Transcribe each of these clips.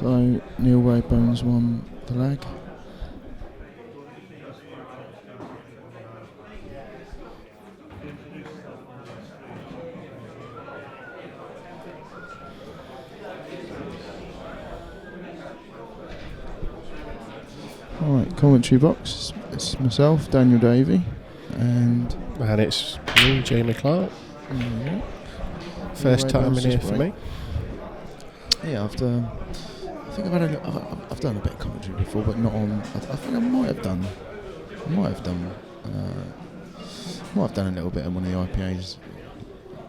So Neil Raybone's won the leg. Alright, commentary box. It's myself, Daniel Davey, and it's me, Jamie Clark. First time in here for me. Yeah, I've done a bit of commentary before, but not on. I think I might have done a little bit on one of the IPAs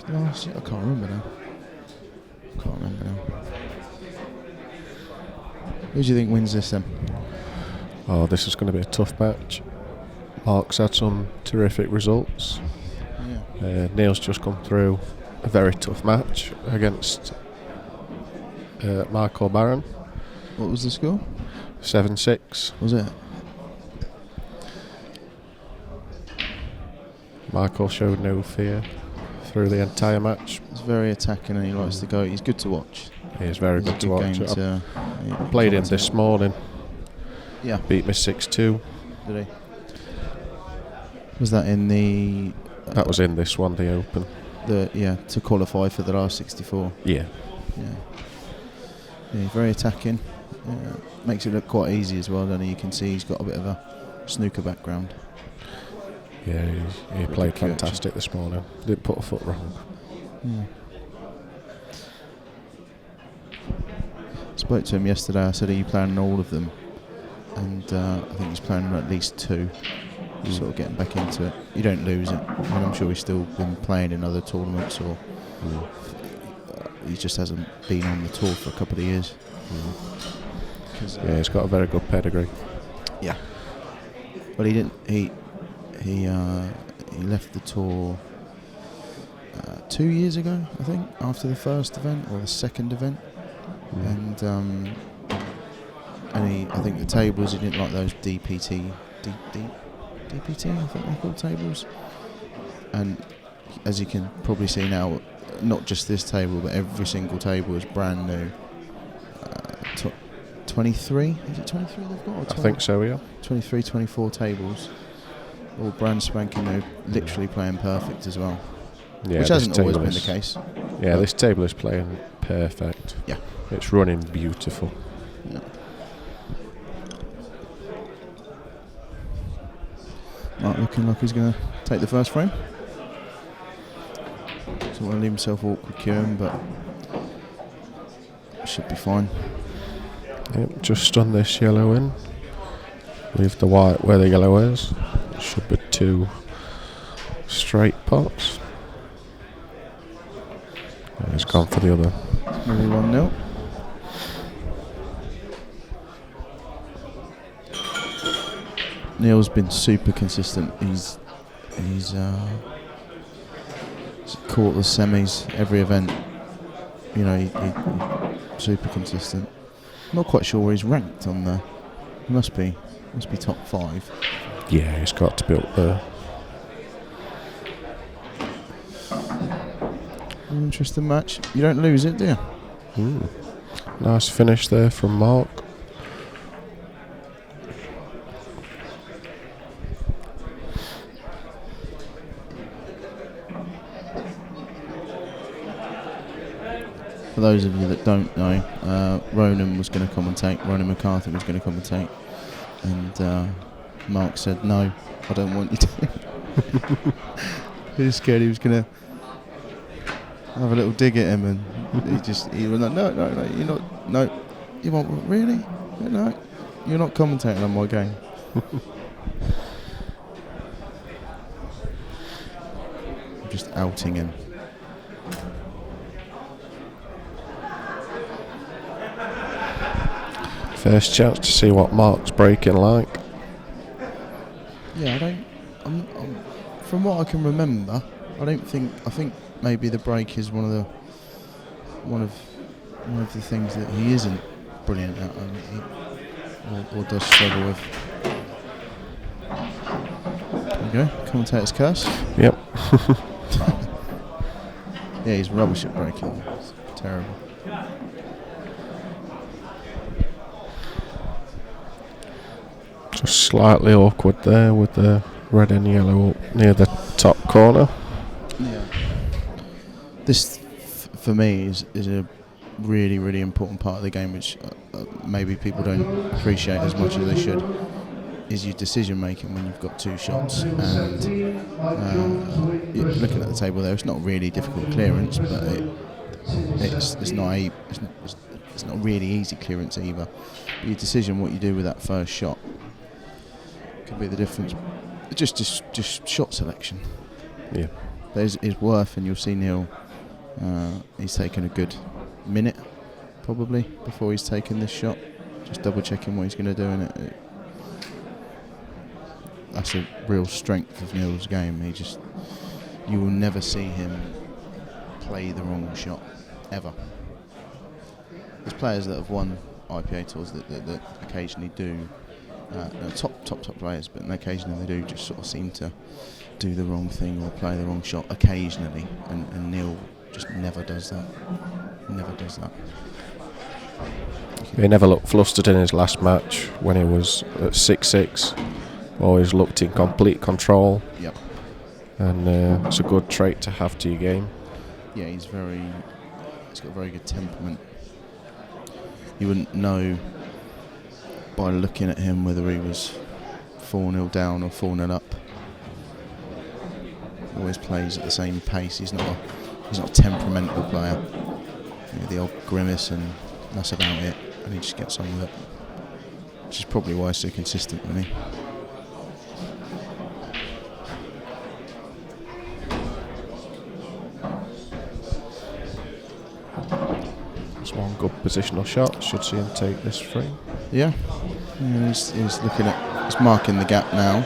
last year. I can't remember now. Who do you think wins this then? Oh, this is going to be a tough match. Marc's had some terrific results. Yeah. Neil's just come through a very tough match against Marc O'Barron. What was the score? 7-6. Was it? Michael showed no fear through the entire match. He's very attacking and he likes to go. He's good to watch. He is very good to watch. I played him this morning. Yeah. Beat me 6-2. Did he? Was that in the... that was in this one, the Open. To qualify for the last 64. Yeah. Yeah, very attacking. Makes it look quite easy as well, doesn't he? You can see he's got a bit of a snooker background. Yeah, he played fantastic this morning. Didn't put a foot wrong. Yeah. Spoke to him yesterday. I said, "Are you playing all of them?" And I think he's playing at least 2. Sort of getting back into it. You don't lose it. I mean, I'm sure he's still been playing in other tournaments, or he just hasn't been on the tour for a couple of years. Yeah, he's got a very good pedigree. Yeah. But he didn't. He left the tour 2 years ago, I think, after the first event or the second event, and I think the tables, he didn't like those DPT, I think they're called tables. And as you can probably see now, not just this table, but every single table is brand new. 23? Is it 23 they've got? Or I think so, yeah. 23, 24 tables. All brand spanking new, literally playing perfect as well. Yeah, which hasn't always been the case. Yeah, this table is playing perfect. Yeah. It's running beautiful. Yeah. Marc looking like he's going to take the first frame. Doesn't want to leave himself awkward queuing, but should be fine. Yep, just on this yellow in. Leave the white where the yellow is. It should be 2 straight pots. And he's gone for the other. Maybe 1-0. Neil's been super consistent. He's caught the semis every event. You know, he's super consistent. Not quite sure where he's ranked on the. He must be top 5. Yeah, he's got to be up there. An interesting match. You don't lose it, do you? Nice finish there from Marc. For those of you that don't know, Ronan was going to commentate. Ronan McCarthy was going to commentate, and Marc said, "No, I don't want you to." He was scared he was going to have a little dig at him, and he was like, "No, you're not. No, you won't really. No, you're not commentating on my game." I'm just outing him. First chance to see what Marc's breaking like. Yeah, I'm from what I can remember, I think maybe the break is one of the things that he isn't brilliant at, or does struggle with. There you go, commentator's curse. Yep. Yeah, he's rubbish at breaking. It's terrible. slightly awkward there with the red and yellow up near the top corner. Yeah. This, for me, is a really, really important part of the game, which maybe people don't appreciate as much as they should, is your decision making when you've got 2 shots. And looking at the table there, it's not really difficult clearance, but it's not really easy clearance either. But your decision, what you do with that first shot, could be the difference. Just shot selection. Yeah. There's Worth, and you'll see Neil. He's taken a good minute probably before he's taken this shot, just double checking what he's going to do, and that's a real strength of Neil's game. You will never see him play the wrong shot ever. There's players that have won IPA tours that occasionally do, top players, but occasionally they do just sort of seem to do the wrong thing or play the wrong shot occasionally, and Neil just never does that. He never looked flustered in his last match when he was at 6-6. Always looked in complete control. Yep. And it's a good trait to have to your game. Yeah, he's got a very good temperament. You wouldn't know by looking at him whether he was 4-0 down or 4-0 up. He always plays at the same pace. He's not a temperamental player. The old grimace, and that's about it, and he just gets on with it, which is probably why he's so consistent, really. That's one good positional shot. Should see him take this free. Yeah, he's looking at, he's marking the gap now,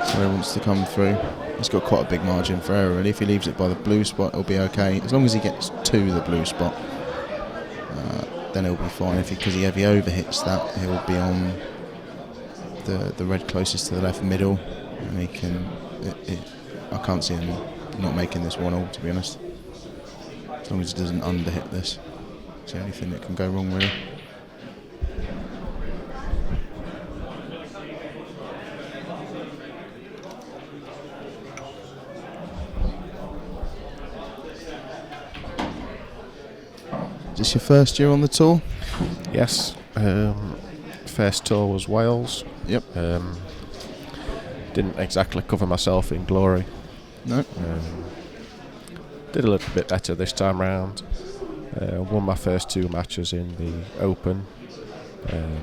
so he wants to come through. He's got quite a big margin for error, really. If he leaves it by the blue spot, it'll be okay. As long as he gets to the blue spot, then he'll be fine. If he overhits that, he'll be on the red closest to the left middle, and he can. I can't see him not making this 1-all, to be honest. As long as he doesn't underhit this, it's the only thing that can go wrong, really. Is this your first year on the tour? Yes. First tour was Wales. Yep. Didn't exactly cover myself in glory. No. Did a little bit better this time round. Won my first 2 matches in the Open. Then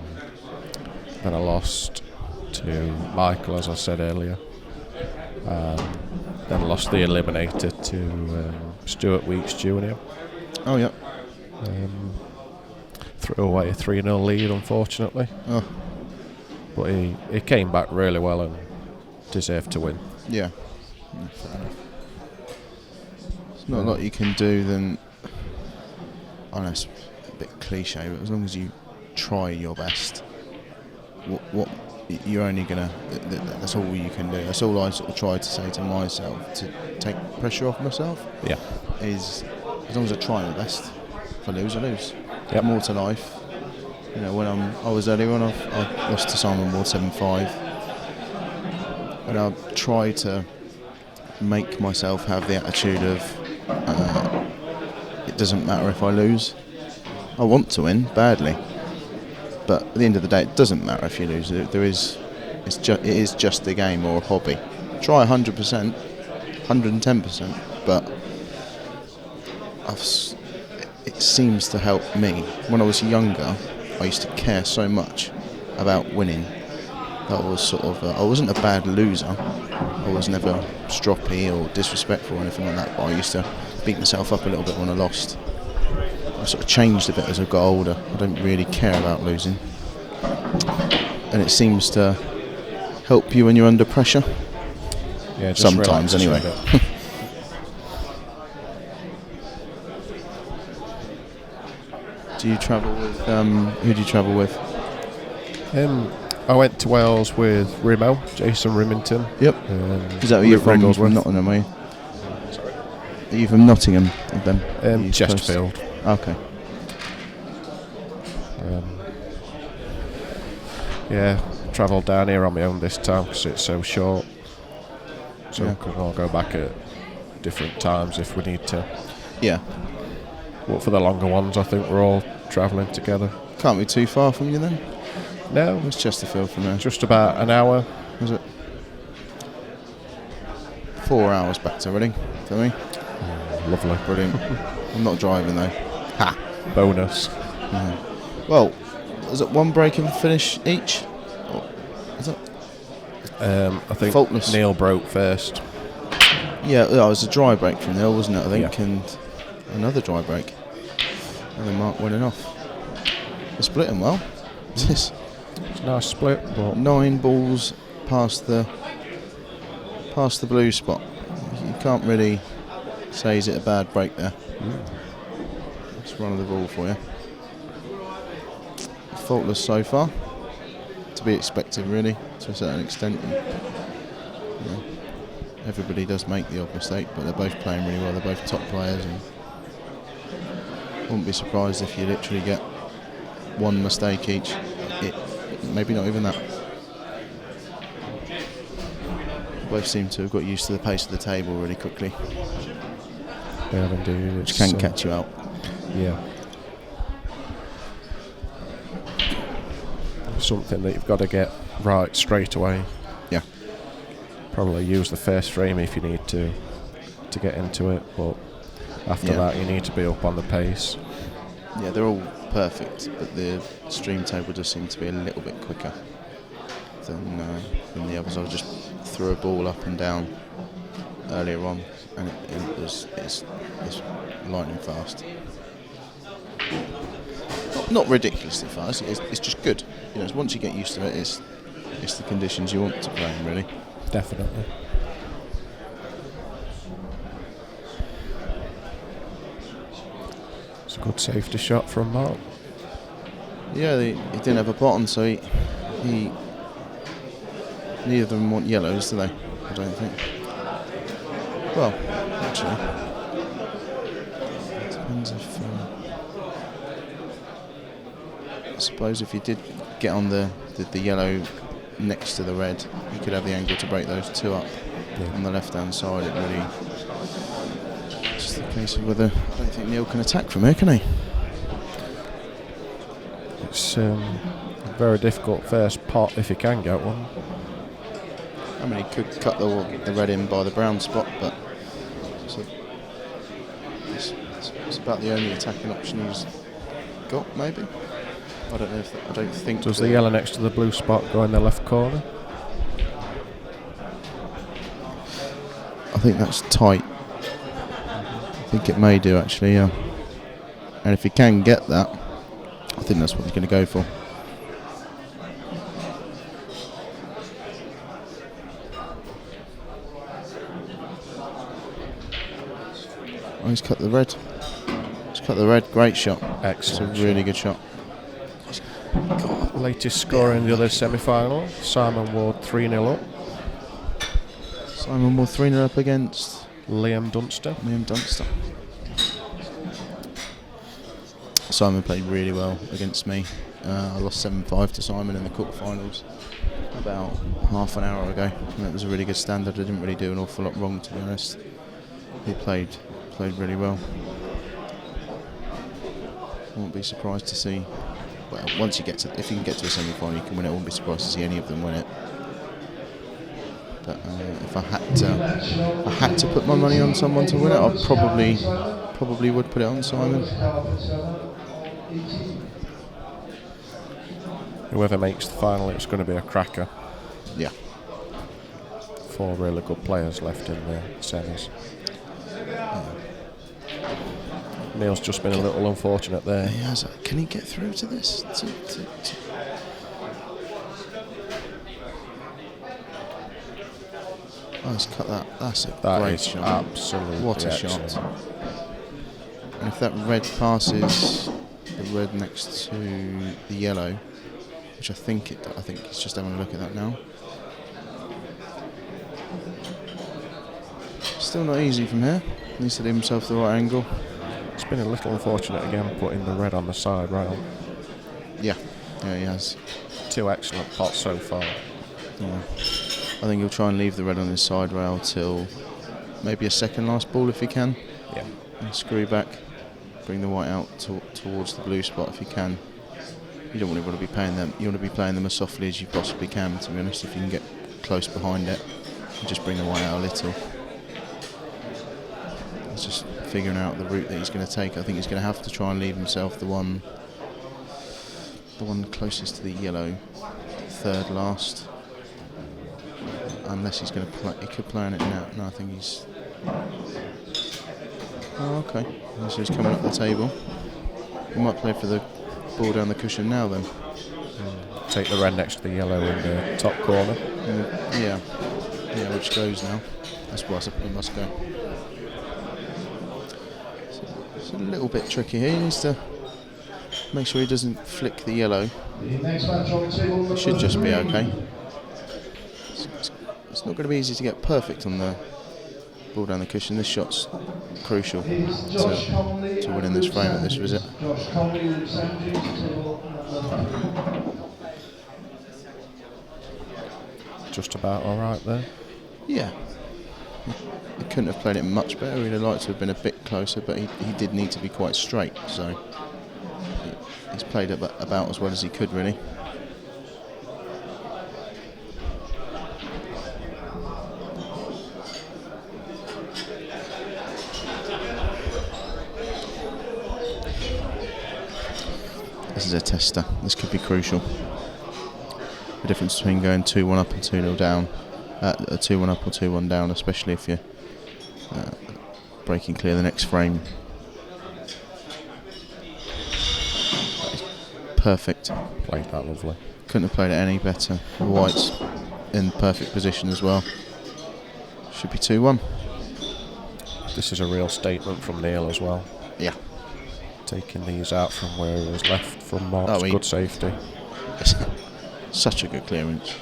I lost to Michael, as I said earlier. Then lost the Eliminator to Stuart Weeks Jr. Oh, yeah. Threw away a 3-0 lead, unfortunately. Oh. But he came back really well and deserved to win. Yeah. Fair enough. There's not a lot you can do then. I know it's a bit cliche, but as long as you try your best, what you're only gonna. That's all you can do. That's all I sort of try to say to myself, to take pressure off myself. Yeah. Is as long as I try my best. If I lose, I lose. Yep. More to life. When I was earlier on, I lost to Simon Ward 7-5, and I try to make myself have the attitude of it doesn't matter if I lose. I want to win badly, but at the end of the day, it doesn't matter if you lose. It is just a game or a hobby. Try 100%, 110%, but it seems to help me. When I was younger, I used to care so much about winning that I was sort of I wasn't a bad loser. I was never stroppy or disrespectful or anything like that, but I used to beat myself up a little bit when I lost. I sort of changed a bit as I got older. I don't really care about losing, and it seems to help you when you're under pressure. Yeah, sometimes anyway. Do you travel with? Who do you travel with? I went to Wales with Rimo, Jason Rimington. Yep. Is that where you're from? Wrigglesworth. Nottingham, are you? Sorry. Are you from Nottingham then? Chesterfield. Okay. Yeah, travelled down here on my own this time because it's so short. So we can all go back at different times if we need to. Yeah. But for the longer ones, I think we're all travelling together. Can't be too far from you then? No. It's Chesterfield from there. Just about an hour. Was it? 4 hours back to Reading for me. Lovely. Brilliant. I'm not driving though. Ha! Bonus. Yeah. Well, is it one break and finish each? Or is it? I think Faultless. Neil broke first. Yeah, it was a dry break from Neil, wasn't it? I think, Yeah. and another dry break. And then Marc winning off. They're splitting well. It's a nice split, but 9 balls past the blue spot. You can't really say is it a bad break there. It's run of the ball for you. Faultless so far. To be expected, really, to a certain extent. And, everybody does make the odd mistake, but they're both playing really well. They're both top players, and wouldn't be surprised if you literally get one mistake each. Maybe not even that. Both seem to have got used to the pace of the table really quickly, yeah, indeed, which can catch you out. Yeah. Something that you've got to get right straight away. Yeah. Probably use the first frame if you need to get into it, but after that you need to be up on the pace. Yeah, they're all perfect, but the stream table does seem to be a little bit quicker than the others. I just threw a ball up and down earlier on, and it's lightning fast. Not ridiculously fast. It's just good. You know, once you get used to it, it's the conditions you want to play in, really. Definitely. It's a good safety shot from Marc. Yeah, he didn't have a pot on, so he neither of them want yellows, do they? I don't think. Well, actually, it depends if. I suppose if you did get on the yellow next to the red, you could have the angle to break those two up on the left-hand side. It really. It's the case of whether I don't think Neil can attack from here, can he? It's a very difficult first pot if he can get one. I mean, he could cut the red in by the brown spot, but it's about the only attacking option he's got, maybe. I don't know I don't think. Does the yellow next to the blue spot go in the left corner? I think that's tight. I think it may do, actually, yeah. And if he can get that, I think that's what he's going to go for. Oh, he's cut the red. He's cut the red. Great shot. Excellent. It's a really good shot. Latest score in the other semi-final. Simon Ward 3-0 up. Simon Ward 3-0 up against Liam Dunster. Simon played really well against me. I lost 7-5 to Simon in the quarterfinals about half an hour ago. And it was a really good standard. I didn't really do an awful lot wrong, to be honest. He played really well. I won't be surprised to see. Well, if you can get to a semi-final, you can win it. I wouldn't be surprised to see any of them win it. But if I had to put my money on someone to win it, I probably would put it on Simon. Whoever makes the final, it's going to be a cracker. Yeah. 4 really good players left in the semis. Neil's just been a little unfortunate there. He has. Can he get through to this? Oh, he's cut that. That's a great shot. Absolutely. What a excellent shot. And if that red passes the red next to the yellow, which I think he's just having a look at that now. Still not easy from here. Needs to leave himself the right angle. It's been a little unfortunate again, putting the red on the side rail. Yeah, he has. 2 excellent pots so far. Yeah. I think he'll try and leave the red on his side rail till maybe a second last ball if he can. Yeah. And screw back, bring the white out towards the blue spot if you can. You don't really want to be playing them. You want to be playing them as softly as you possibly can, to be honest. If you can get close behind it, and just bring the white out a little. He's just figuring out the route that he's going to take. I think he's going to have to try and leave himself the one closest to the yellow, third last. Unless he's going to play, he could play on it now. No, I think he's. Oh, okay. So he's coming up the table. He might play for the ball down the cushion now then. Take the red next to the yellow in the top corner. Yeah, which goes now. That's why it must go. It's a little bit tricky here. He needs to make sure he doesn't flick the yellow. It should just be okay. It's not going to be easy to get perfect on the ball down the cushion. This shot's crucial to winning this frame at this visit. Just about alright there. Yeah. He couldn't have played it much better. He'd have liked to have been a bit closer, but he did need to be quite straight. So he's played it about as well as he could, really. This is a tester. This could be crucial. The difference between going 2-1 up and 2-0 down, 2-1 up or 2-1 down, especially if you're breaking clear the next frame. Perfect. Played that lovely. Couldn't have played it any better. The white's in perfect position as well. Should be 2-1. This is a real statement from Neil as well. Yeah. Taking these out from where he was left from Marc's good safety. Such a good clearance.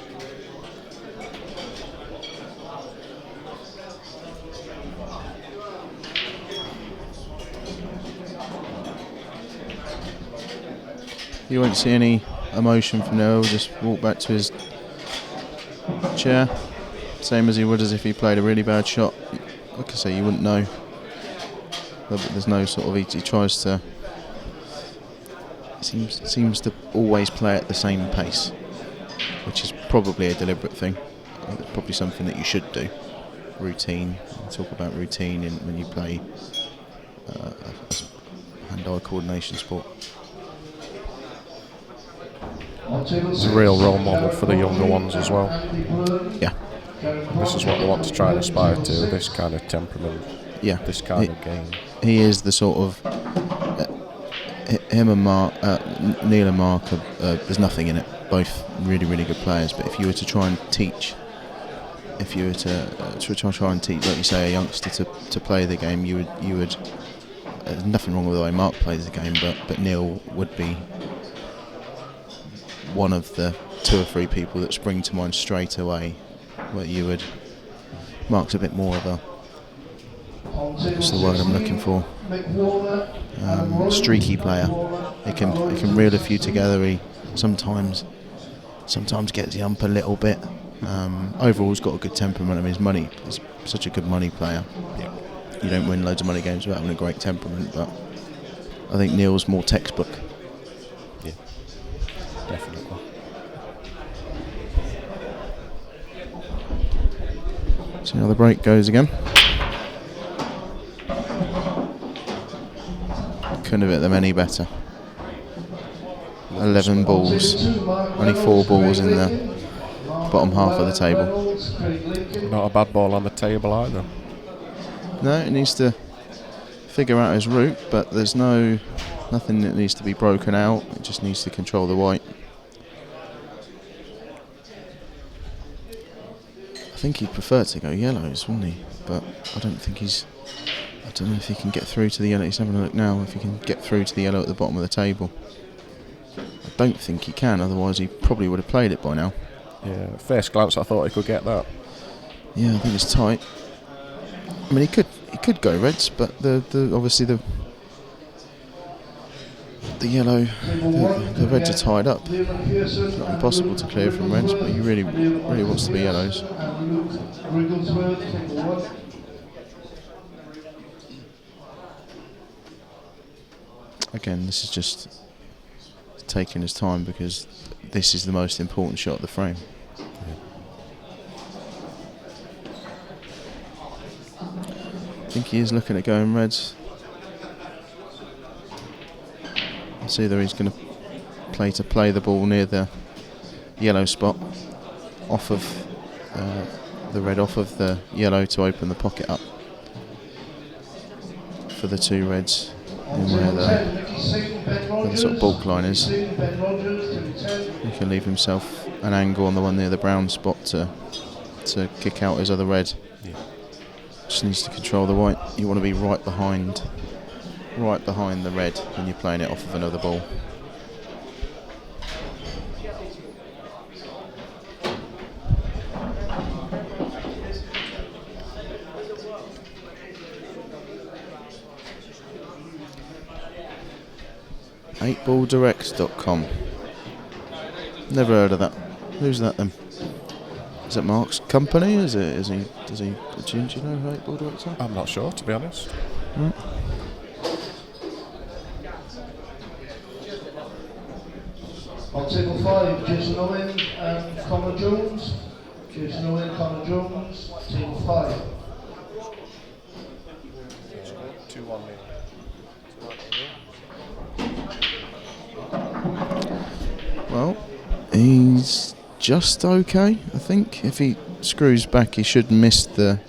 You won't see any emotion from Noel. Just walk back to his chair, same as he would as if he played a really bad shot. Like I say, you wouldn't know. But there's no sort of. He tries to. Seems to always play at the same pace, which is probably a deliberate thing. It's probably something that you should do. Routine. We talk about routine when you play a hand-eye coordination sport. It's a real role model for the younger ones as well. Yeah. This is what we want to try and aspire to, this kind of temperament, this kind of game. He is the sort of... him and Marc, Neil and Marc, there's nothing in it. Both really, really good players. But if you were to try and teach... If you were to try and teach, like you say, a youngster to play the game, you would... There's nothing wrong with the way Marc plays the game, but Neil would be one of the 2 or 3 people that spring to mind straight away, where you would. Marc's a bit more of a, what's the word I'm looking for? Streaky player. He can reel a few together. He sometimes gets the ump a little bit. Overall, he's got a good temperament. I mean, he's such a good money player. Yeah. You don't win loads of money games without having a great temperament, but I think Neil's more textbook. Yeah, definitely. See how the break goes again. Couldn't have hit them any better. 11 balls. Only 4 balls in the bottom half of the table. Not a bad ball on the table either. No, it needs to figure out his route, but there's nothing that needs to be broken out. It just needs to control the white. I think he'd prefer to go yellows, wouldn't he? But I don't know if he can get through to the yellow. He's having a look now if he can get through to the yellow at the bottom of the table. I don't think he can, otherwise he probably would have played it by now. Yeah, at first glance I thought he could get that. Yeah, I think it's tight. I mean, he could go reds, but the obviously the the yellow, the reds are tied up. It's not impossible to clear from reds, but he really wants to be yellows. Again, this is just taking his time because this is the most important shot of the frame. I think he is looking at going reds. It's either he's going to play the ball near the yellow spot, off of the red, off of the yellow to open the pocket up for the two reds, and where the sort of bulk line is. He can leave himself an angle on the one near the brown spot to kick out his other red. Yeah. Just needs to control the white. You want to be right behind the red when you're playing it off of another ball. eightballdirect.com. Never heard of that. Who's that then? Is it Marc's company? Does he do you know who 8 Ball Directs are? I'm not sure, to be honest. Right. On table 5, Jason Owen and Connor Jones. Jason Owen, Connor Jones, table 5. 2-1. Well, he's just okay, I think. If he screws back, he should miss the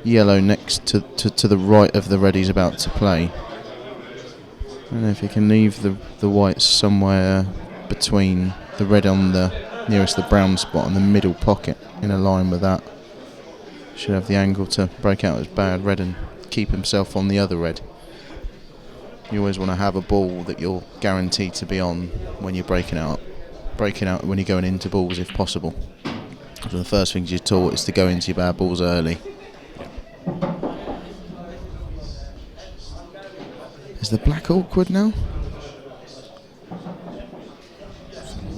yellow next to the right of the red he's about to play. I don't know if he can leave the whites somewhere between the red on the nearest the brown spot and the middle pocket in a line with that. Should have the angle to break out his bad red and keep himself on the other red. You always want to have a ball that you're guaranteed to be on when you're breaking out when you're going into balls if possible. One of the first things you're taught is to go into your bad balls early. Is the black awkward now?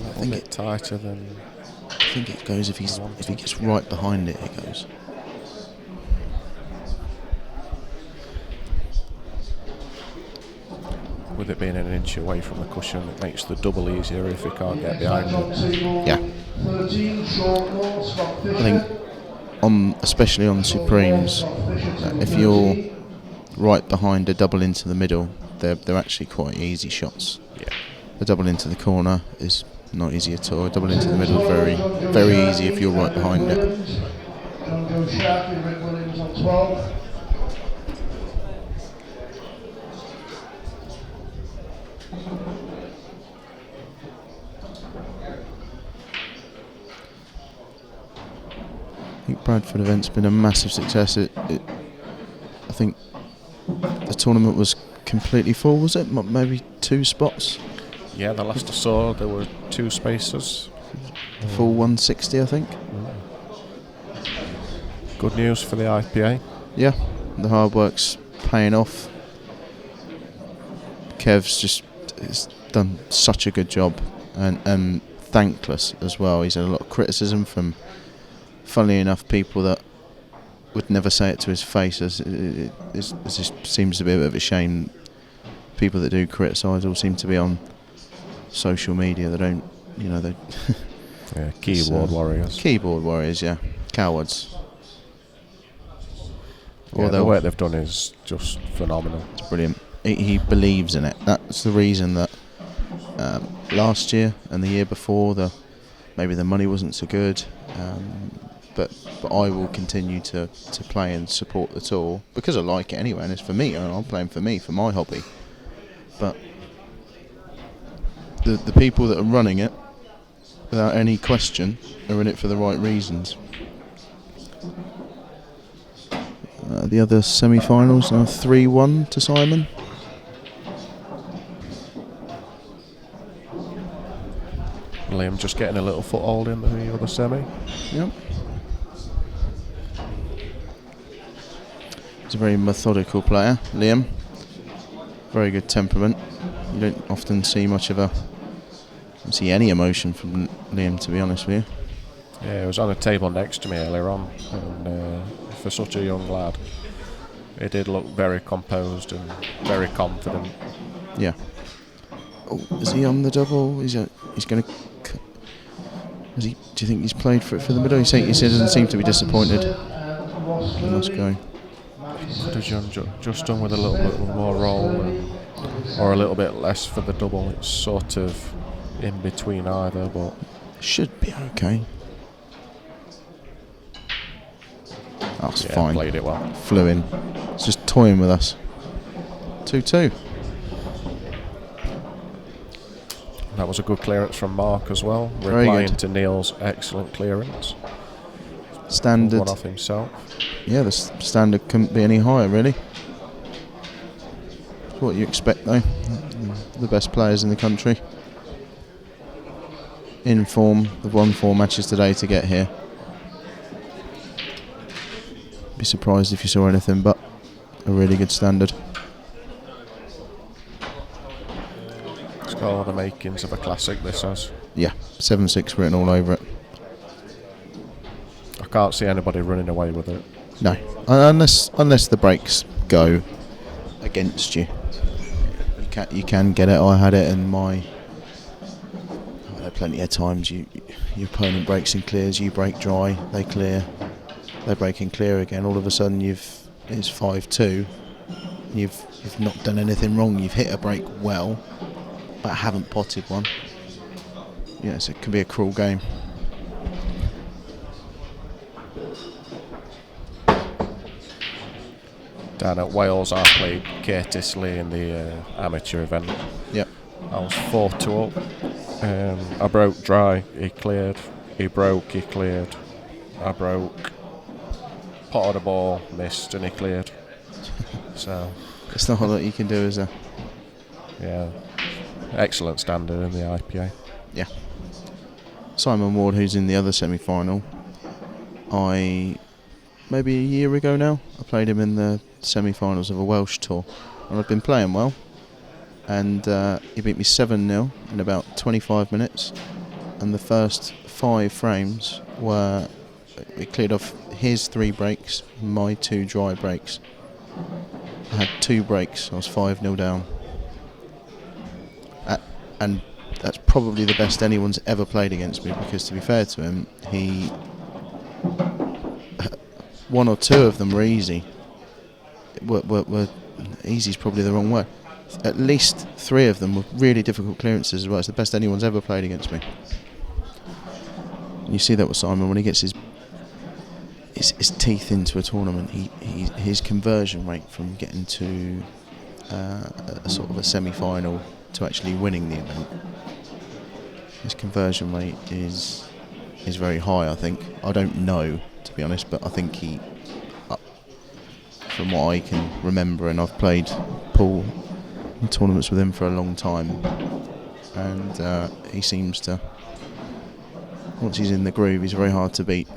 I think it's tighter than. I think it goes if he gets right behind it. It goes. With it being an inch away from the cushion, it makes the double easier if he can't get behind it. Yeah. I think especially on Supremes, if you're right behind a double into the middle, they're actually quite easy shots. Yeah. The double into the corner is not easy at all. A double into the middle is very, very easy if you're right behind it. On 12. I think Bradford event's been a massive success. I think the tournament was completely full, was it? Maybe 2 spots? Yeah, the last I saw there were 2 spaces. Full 160, I think. Good news for the IPA. Yeah, the hard work's paying off. Kev's just has done such a good job and thankless as well. He's had a lot of criticism from, funnily enough, people that would never say it to his face. It just seems to be a bit of a shame. People that do criticise all seem to be on social media. They don't, they. Yeah, keyboard warriors. Keyboard warriors, yeah, cowards. Yeah, the work they've done is just phenomenal. It's brilliant. He believes in it. That's the reason that last year and the year before, maybe the money wasn't so good. But I will continue to play and support the tour because I like it anyway, and it's for me, and I'm playing for me, for my hobby. But the people that are running it, without any question, are in it for the right reasons. The other semi-finals are 3-1 to Simon. Liam just getting a little foothold in the other semi. Yep. He's a very methodical player, Liam. Very good temperament. You don't often see much of see any emotion from Liam, to be honest with you. Yeah, he was on a table next to me earlier on, and for such a young lad, he did look very composed and very confident. Yeah. Oh, is he on the double? He's going to. Do you think he's played for the middle? He said doesn't seem to be disappointed. He must go. Could have just done with a little bit more roll, or a little bit less for the double. It's sort of in between either, but should be okay. That's fine. Played it well. Flew in. It's just toying with us. 2-2. That was a good clearance from Marc as well, Very replying good to Neil's excellent clearance. Standard. One off himself. Yeah, the standard couldn't be any higher, really. It's what you expect, though. The best players in the country. In form. They've won 4 matches today to get here. Be surprised if you saw anything but a really good standard. It's got all the makings of a classic, this has. Yeah, 7-6 written all over it. I can't see anybody running away with it. No, unless the breaks go against you. You can get it. I had it in my... I've had plenty of times. Your opponent breaks and clears, you break dry, they clear. They break and clear again. All of a sudden it's 5-2. You've not done anything wrong. You've hit a break well, but haven't potted one. Yes, it can be a cruel game. Down at Wales, I played Curtis Lee in the amateur event. Yep. I was 4-2 up. I broke dry, he cleared. He broke, he cleared. I broke. Potted a ball, missed, and he cleared. So it's not a lot you can do, is there? Yeah. Excellent standard in the IPA. Yeah. Simon Ward, who's in the other semi-final, maybe a year ago now, I played him in the semi-finals of a Welsh tour, and I've been playing well, and he beat me 7-0 in about 25 minutes, and the first 5 frames were, it cleared off his 3 breaks, my 2 dry breaks. I had 2 breaks, I was 5-0 down. And that's probably the best anyone's ever played against me, because to be fair to him, 1 or 2 of them were easy. Were easy is probably the wrong word. At least 3 of them were really difficult clearances as well. It's the best anyone's ever played against me. And you see that with Simon when he gets his teeth into a tournament. His conversion rate from getting to a sort of a semi-final to actually winning the event, his conversion rate is very high, I think. I don't know, to be honest, but I think from what I can remember, and I've played pool in tournaments with him for a long time, and he seems to, once he's in the groove, he's very hard to beat.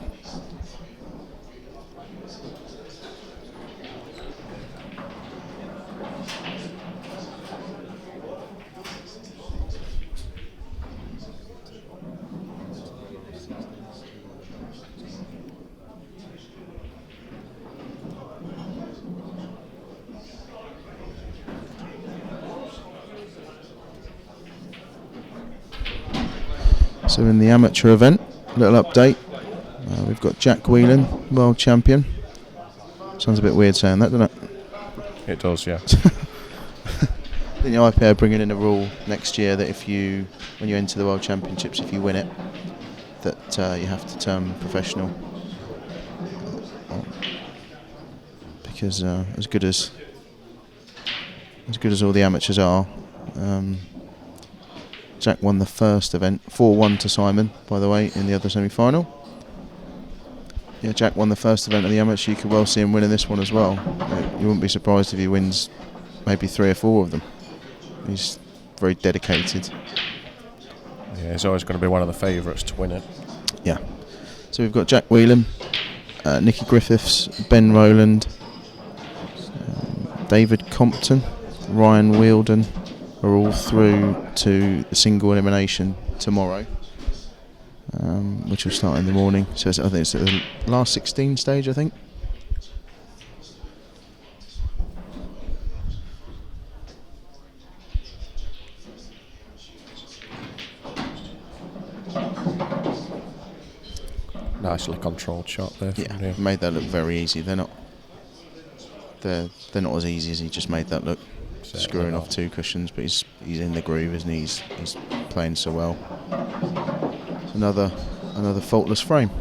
So in the amateur event, little update, we've got Jack Whelan, world champion. Sounds a bit weird saying that, doesn't it? It does, yeah. I think the IPA are bringing in a rule next year that when you enter the World Championships, if you win it, that you have to turn professional. Because as good as all the amateurs are, Jack won the first event, 4-1 to Simon, by the way, in the other semi-final. Yeah, Jack won the first event of the amateur. You could well see him winning this one as well. You wouldn't be surprised if he wins maybe 3 or 4 of them. He's very dedicated. Yeah, he's always going to be one of the favourites to win it. Yeah. So we've got Jack Whelan, Nicky Griffiths, Ben Rowland, David Compton, Ryan Wielden, are all through to the single elimination tomorrow, which will start in the morning. So I think it's the last 16 stage, I think. Nicely controlled shot there. Yeah, From Neil. made that look very easy. They're not as easy as he just made that look. Certainly Screwing not. off 2 cushions, but he's in the groove, isn't he? He's playing so well. It's another faultless frame.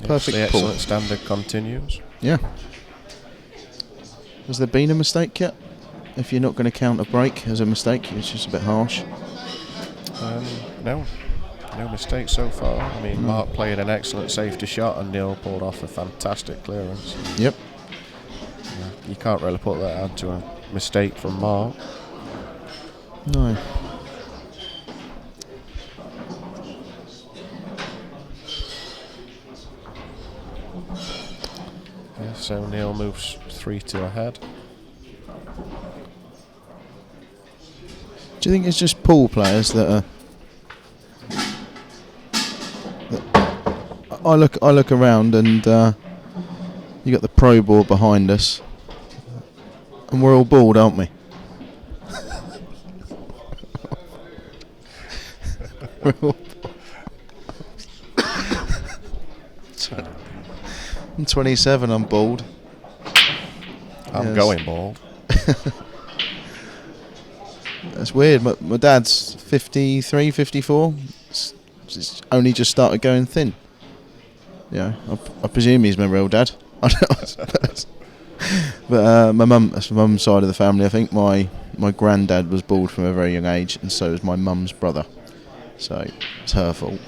Perfect The pull. excellent standard continues. Yeah. Has there been a mistake yet? If you're not going to count a break as a mistake, it's just a bit harsh. No mistakes so far. I mean, Marc played an excellent safety shot and Neil pulled off a fantastic clearance. Yep. You can't really put that down to a mistake from Marc. No. Yeah, so Neil moves 3-2 ahead. Do you think it's just pool players that are? I look around and you got the pro board behind us, and we're all bald, aren't we? We're all I'm 27. I'm bald. I'm Yes. going bald. That's weird. My dad's 53, 54. It's only just started going thin. Yeah, I presume he's my real dad. I don't know. But my mum, that's my mum's side of the family. I think my granddad was bald from a very young age, and so was my mum's brother. So it's her fault.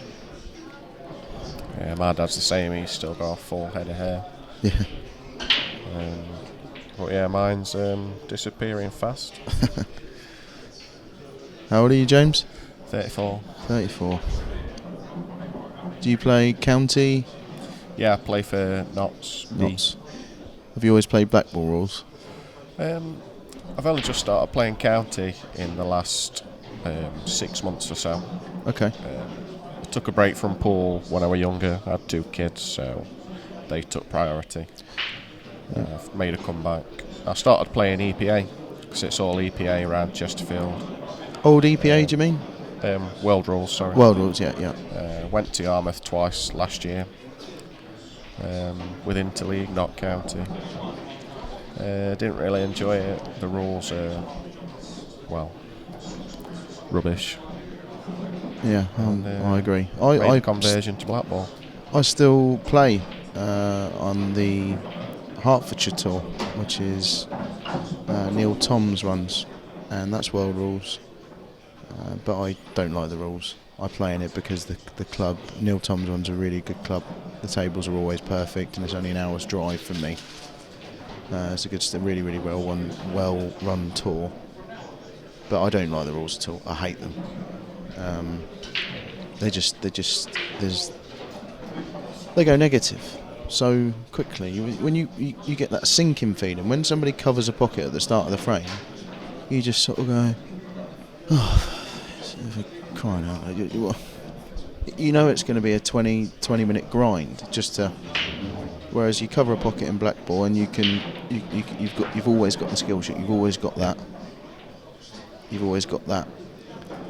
Yeah, my dad's the same. He's still got a full head of hair. Yeah. But yeah, mine's disappearing fast. How old are you, James? 34. 34. Do you play county? Yeah, I play for Notts. Notts. Have you always played black ball rules? I've only just started playing county in the last 6 months or so. Okay. I took a break from pool when I was younger. I had 2 kids, so they took priority. I've made a comeback. I started playing EPA, because it's all EPA around Chesterfield. Old EPA, do you mean? World rules, sorry. World rules, yeah. Went to Yarmouth twice last year. With Interleague, not county. Didn't really enjoy it. The rules are, well, rubbish. Yeah, I agree. Made I a conversion to black ball. I still play on the Hertfordshire tour, which is Neil Toms runs, and that's world rules. But I don't like the rules. I play in it because the club, Neil Toms runs a really good club. The tables are always perfect, and it's only an hour's drive from me. It's a really, really well run tour. But I don't like the rules at all. I hate them. They go negative so quickly. When you get that sinking feeling, when somebody covers a pocket at the start of the frame, you just sort of go, oh, crying out loud. You know it's going to be a 20 minute grind just to. Whereas you cover a pocket in black ball and you've always got the skill sheet. You've always got that.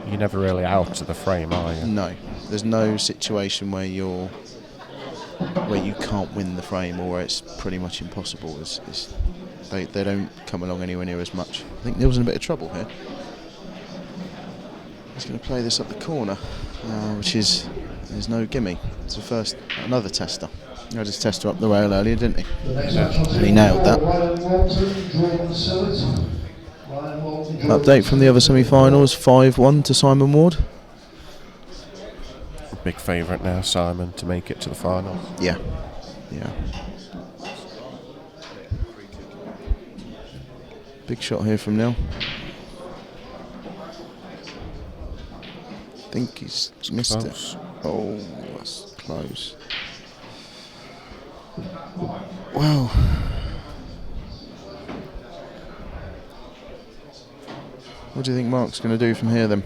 You're never really out of the frame, are you? No, there's no situation where you can't win the frame or where it's pretty much impossible. They don't come along anywhere near as much. I think Neil's in a bit of trouble here. He's going to play this up the corner, which is there's no gimme. It's the first another tester. He had his tester up the rail earlier, didn't he? And he nailed that. Update from the other semi-finals: 5-1 to Simon Ward. Big favourite now, Simon, to make it to the final. Yeah. Big shot here from Neil. I think he's missed Close. it. Oh, that's close. Well, What do you think Marc's going to do from here then?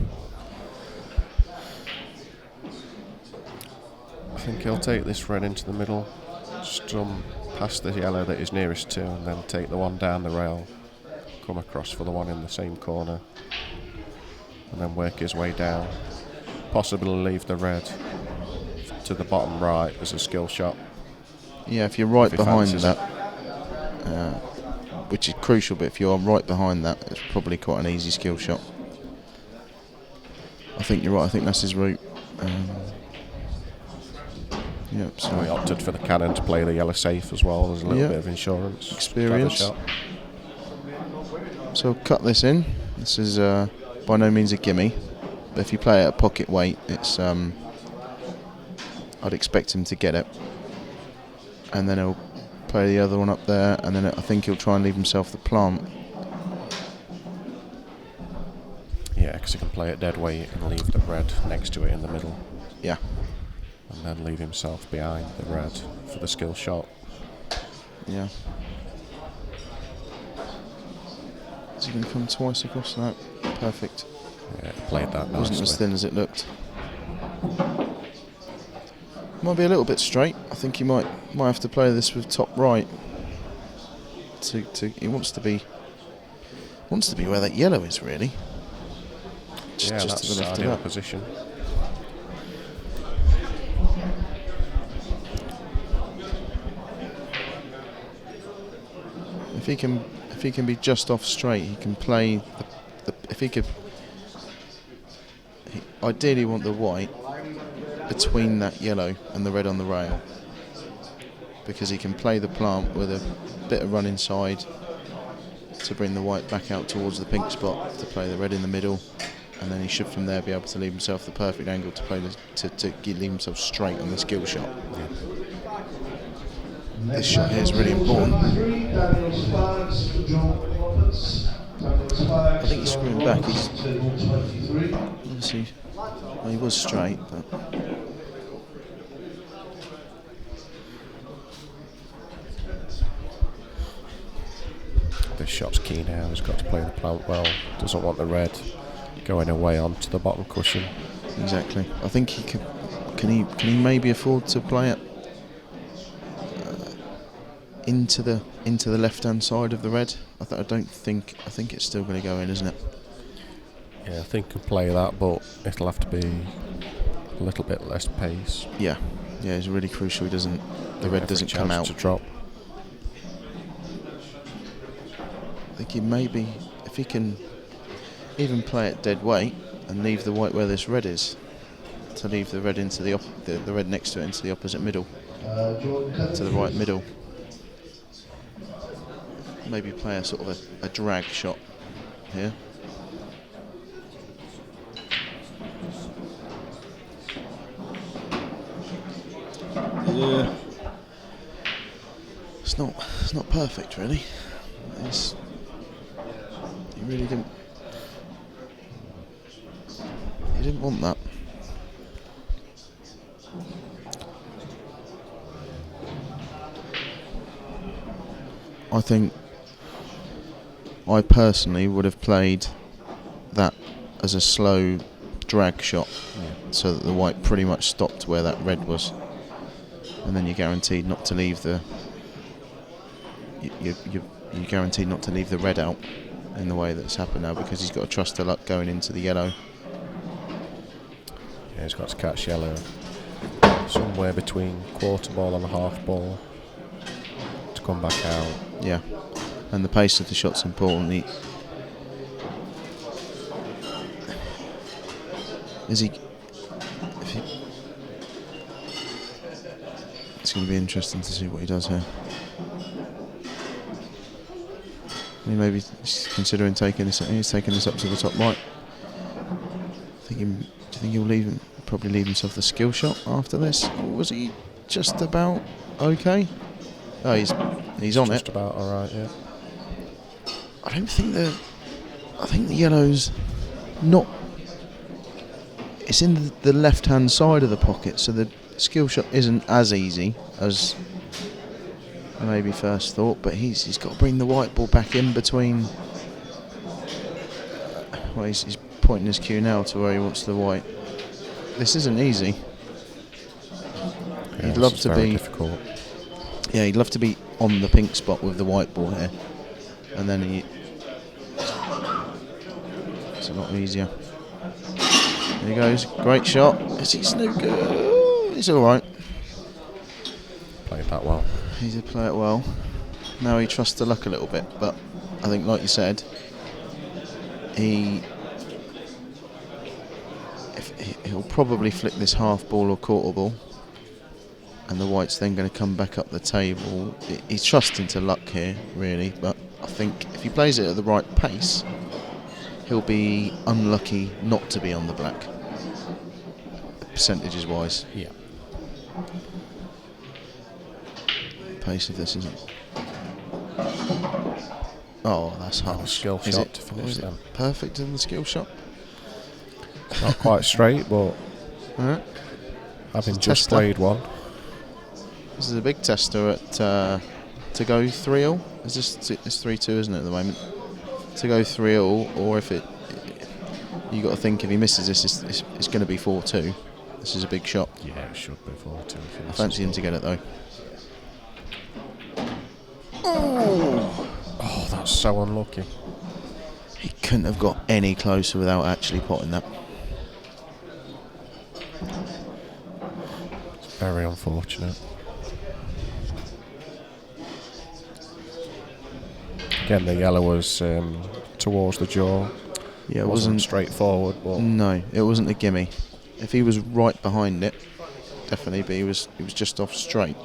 I think he'll take this red into the middle, past the yellow that he's nearest to, and then take the one down the rail, come across for the one in the same corner, and then work his way down. Possibly leave the red to the bottom right as a skill shot. Yeah, if you're right behind fancies that, which is crucial, but if you're right behind that, it's probably quite an easy skill shot. I think you're right, I think that's his route. Yep, So he opted for the cannon to play the yellow safe as well. There's a little bit of insurance. Experience. Shot. So cut this in. This is by no means a gimme, but if you play it at pocket weight, it's I'd expect him to get it. And then he'll play the other one up there, and then I think he'll try and leave himself the plant. Yeah, because he can play it dead weight and leave the red next to it in the middle. Yeah. And then leave himself behind the red for the skill shot. Yeah. Is he going to come twice across? No. Perfect. Yeah, played that nicely. Wasn't as thin as it looked. Might be a little bit straight. I think he might have to play this with top right. He wants to be where that yellow is, really. Just that's to the left of ideal that position. If he can be just off straight, he can play if he could. He ideally want the white between that yellow and the red on the rail, because he can play the plant with a bit of run inside to bring the white back out towards the pink spot to play the red in the middle, and then he should from there be able to leave himself the perfect angle to play to leave himself straight on the skill shot. Yeah. This shot here is really important. I think he's screwing back. He's obviously, well, he was straight, but this shot's key now. He's got to play the plant well. Doesn't want the red going away onto the bottom cushion. Exactly. I think he can. Can he maybe afford to play it into the left-hand side of the red? I think it's still going to go in, isn't it? Yeah, I think he can play that, but it'll have to be a little bit less pace. Yeah. Yeah, it's really crucial. The red doesn't come out. To drop. I think if he can even play it dead weight and leave the white where this red is, to leave the red into the red next to it into the opposite middle, to the right middle. Maybe play a sort of a drag shot here. Yeah. It's not perfect, really. He really didn't want that. I think I personally would have played that as a slow drag shot, so that the white pretty much stopped where that red was, and then you're guaranteed not to leave the you're guaranteed not to leave the red out in the way that's happened now, because he's got to trust to luck going into the yellow. Yeah, he's got to catch yellow somewhere between quarter ball and a half ball to come back out. Yeah, and the pace of the shot's important. It's going to be interesting to see what he does here. I mean, maybe he's considering taking this. He's taking this up to the top right. Do you think he'll probably leave himself the skill shot after this? Or was he just about okay? Oh, he's on it. Just about all right, yeah. I think the yellow's not. It's in the left-hand side of the pocket, so the skill shot isn't as easy as I maybe first thought. But he's got to bring the white ball back in between Well, he's pointing his cue now to where he wants the white. This isn't easy. Yeah, He'd love to very be difficult. Yeah, he'd love to be on the pink spot with the white ball here, and then it's a lot easier. There he goes, great shot. Is he snooker? He's all right. Played that well. He did play it well. Now he trusts the luck a little bit, but I think, like you said, he'll probably flick this half ball or quarter ball, and the white's then going to come back up the table. He's trusting to luck here, really, but I think if he plays it at the right pace, he'll be unlucky not to be on the black, percentages wise. Yeah. Pace of this isn't. Oh, that's harsh. Skill Is shot it? to finish Is it them. perfect in the skill shot? Not quite straight, but Alright. having It's a just tester. played one. This is a big tester at to go 3-all. It's 3-2, isn't it, at the moment? To go 3-all, or if you got to think if he misses this, it's going to be 4-2. This is a big shot. Yeah, it should be 4-2. I fancy him to get it though. Oh, that's so unlucky. He couldn't have got any closer without actually potting that. It's very unfortunate. Again, the yellow was towards the jaw. Yeah, it wasn't wasn't straightforward, but No, it wasn't a gimme. If he was right behind it, definitely, but he was just off straight.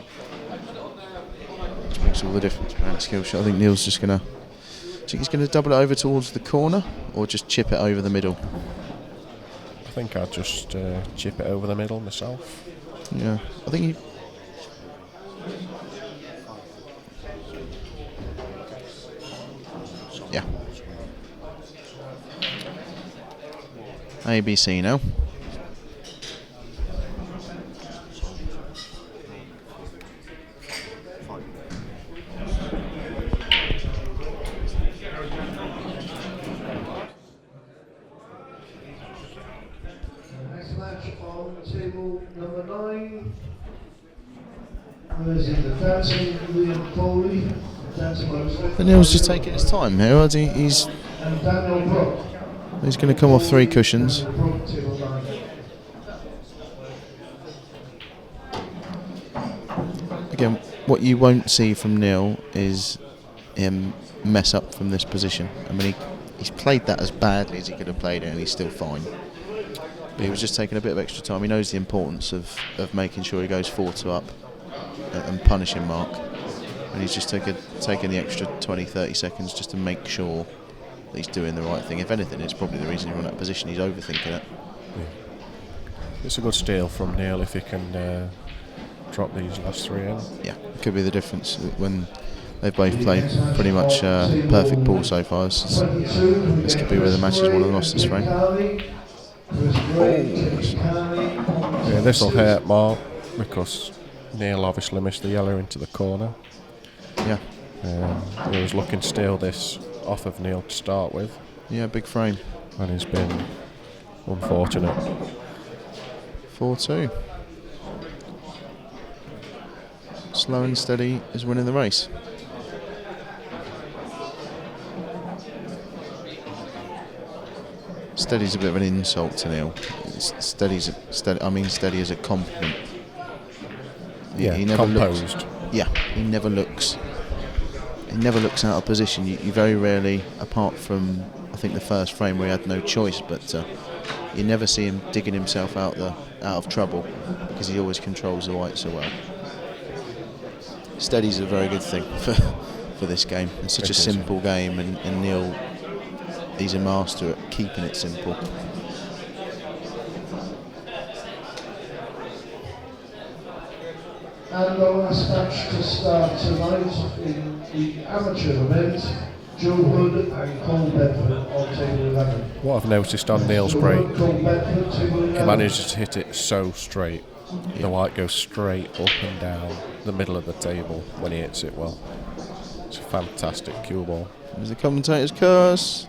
Which makes all the difference behind a skill shot. I think Neil's just gonna. Do you think he's gonna double it over towards the corner, or just chip it over the middle? I think I'd just chip it over the middle myself. Yeah, I think he. Yeah. ABC now. Next match on table number 9. Where's the dancing William Foley, dancing But Neil's just taking his time here. He's and Daniel Brook. going to come off 3 cushions. Daniel Brook, table 9. Again, what you won't see from Neil is him mess up from this position. I mean, he's played that as badly as he could have played it, and he's still fine. But he was just taking a bit of extra time. He knows the importance of making sure he goes 4-2 up and punishing Marc. And he's just taking the extra 20-30 seconds just to make sure that he's doing the right thing. If anything, it's probably the reason he's in that position. He's overthinking it. Yeah. It's a good steal from Neil if he can drop these last 3 in. Yeah, it could be the difference when they've both played pretty much perfect ball so far. This could be where the match is won and lost this frame. Yeah, this will hurt Marc because Neil obviously missed the yellow into the corner. Yeah. He was looking to steal this off of Neil to start with. Yeah, big frame. And he's been unfortunate. 4-2. Slow and steady is winning the race. Steady's a bit of an insult to Neil. Steady as a compliment. Yeah, he never composed. looks. Yeah, he never looks out of position. You very rarely, apart from I think the first frame where he had no choice, but you never see him digging himself out of trouble because he always controls the white so well. Steady's a very good thing for this game. It's such a simple game, and Neil, he's a master at keeping it simple. And our last match to start tonight in the amateur event, Joe Hood and Cole Bedford on table 11. What I've noticed on Neil's break, Cole Bedford, table 11. he manages to hit it so straight. The white goes straight up and down the middle of the table when he hits it well. It's a fantastic cue ball. There's the commentator's curse.